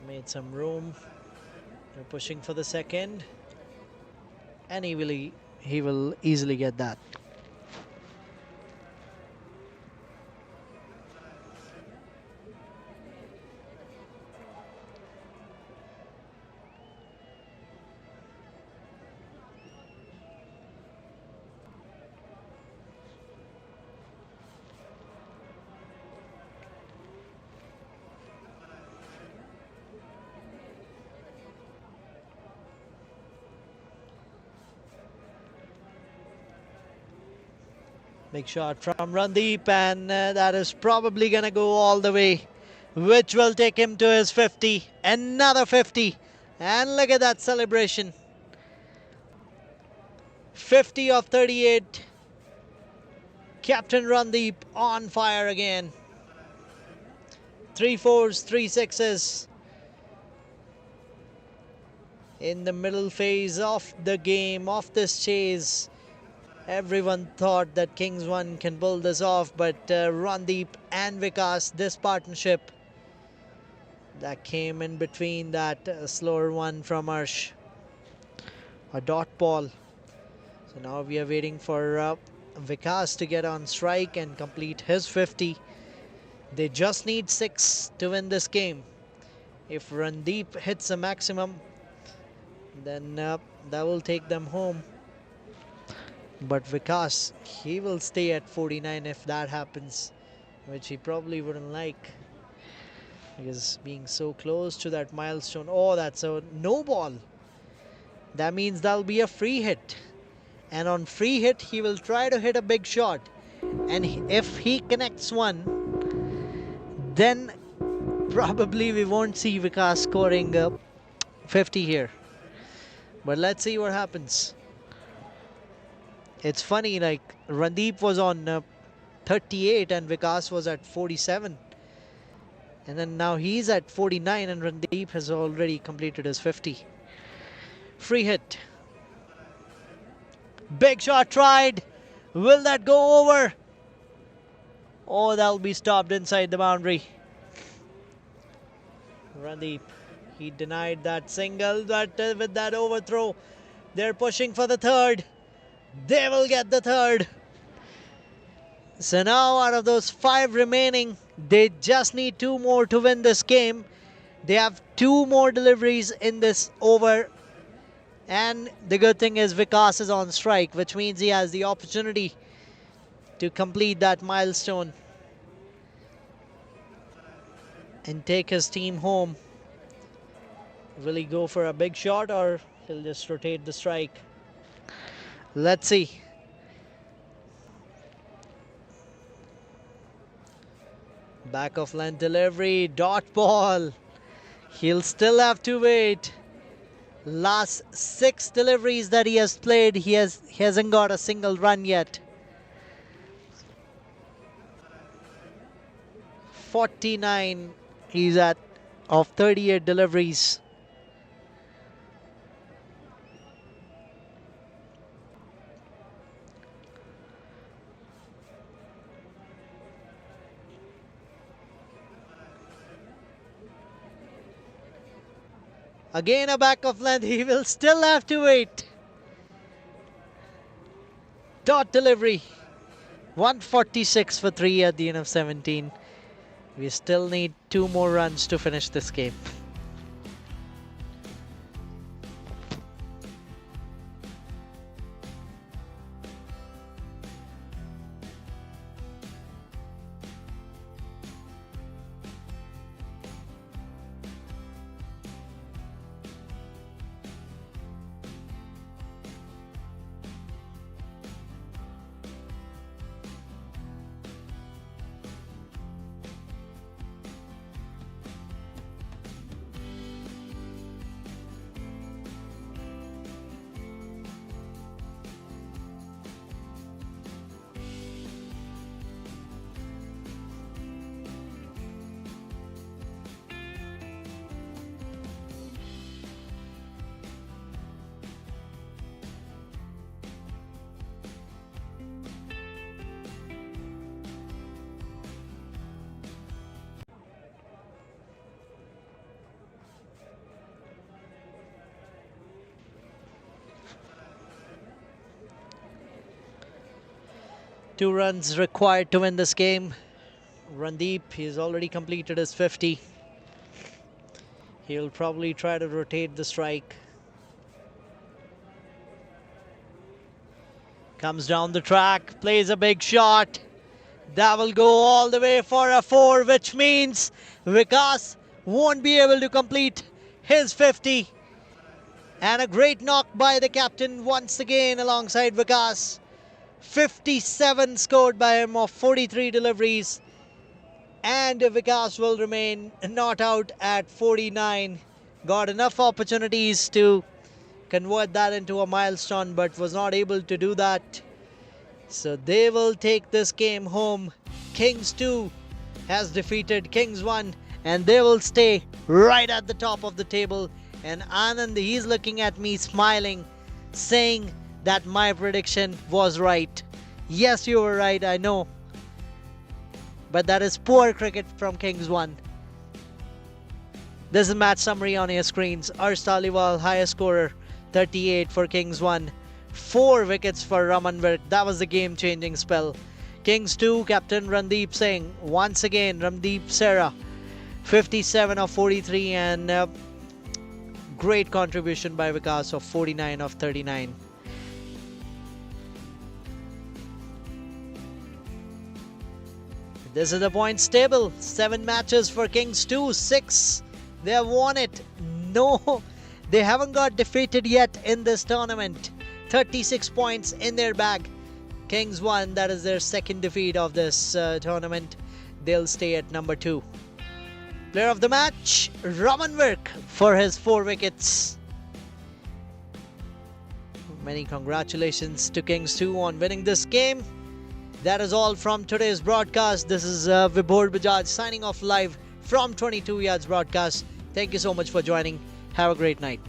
Made some room. They're pushing for the second, and he will easily get that. Big shot from Randeep, and that is probably going to go all the way, which will take him to his 50. Another 50. And look at that celebration. 50 of 38. Captain Randeep on fire again. 3 fours, 3 sixes. In the middle phase of the game, of this chase, everyone thought that Kings 1 can pull this off, but Randeep and Vikas, this partnership that came in between that slower one from Arsh, a dot ball. So now we are waiting for Vikas to get on strike and complete his 50. They just need 6 to win this game. If Randeep hits a maximum, then that will take them home. But Vikas, he will stay at 49 if that happens, which he probably wouldn't like, because being so close to that milestone. Oh, that's a no ball. That means that'll be a free hit, and on free hit he will try to hit a big shot, and if he connects one, then probably we won't see Vikas scoring 50 here. But let's see what happens. It's funny, like Randeep was on 38 and Vikas was at 47. And then now he's at 49 and Randeep has already completed his 50. Free hit. Big shot tried. Will that go over? Oh, that'll be stopped inside the boundary. Randeep, he denied that single, but with that overthrow, they're pushing for the third. They will get the third. So now out of those 5 remaining, they just need 2 more to win this game. They have 2 more deliveries in this over. And the good thing is Vikas is on strike, which means he has the opportunity to complete that milestone and take his team home. Will he go for a big shot, or he'll just rotate the strike? Let's see. Back of length delivery, dot ball. He'll still have to wait. Last 6 deliveries that he has played, he hasn't got a single run yet. 49 he's at of 38 deliveries. Again a back of length, he will still have to wait. Dot delivery. 146 for 3 at the end of 17. We still need 2 more runs to finish this game. Two runs required to win this game. Randeep, he's already completed his 50. He'll probably try to rotate the strike. Comes down the track, plays a big shot. That will go all the way for a 4, which means Vikas won't be able to complete his 50. And a great knock by the captain once again alongside Vikas. 57 scored by him of 43 deliveries, and Vikas will remain not out at 49. Got enough opportunities to convert that into a milestone, but was not able to do that. So they will take this game home. Kings 2 has defeated Kings 1, and they will stay right at the top of the table. And Anand, he's looking at me smiling, saying that my prediction was right. Yes, you were right, I know. But that is poor cricket from Kings 1. This is match summary on your screens. Arsh Taliwal, highest scorer, 38 for Kings 1. 4 wickets for Raman Virk. That was the game-changing spell. Kings 2, Captain Randeep Singh. Once again, Randeep Sera, 57 of 43, and great contribution by Vikas of 49 of 39. This is the points table. 7 matches for Kings 2, 6. They have won it. No, they haven't got defeated yet in this tournament. 36 points in their bag. Kings 1, that is their second defeat of this tournament. They'll stay at number 2. Player of the match, Raman Virk for his 4 wickets. Many congratulations to Kings 2 on winning this game. That is all from today's broadcast. This is Vibhor Bajaj signing off live from 22 Yards broadcast. Thank you so much for joining. Have a great night.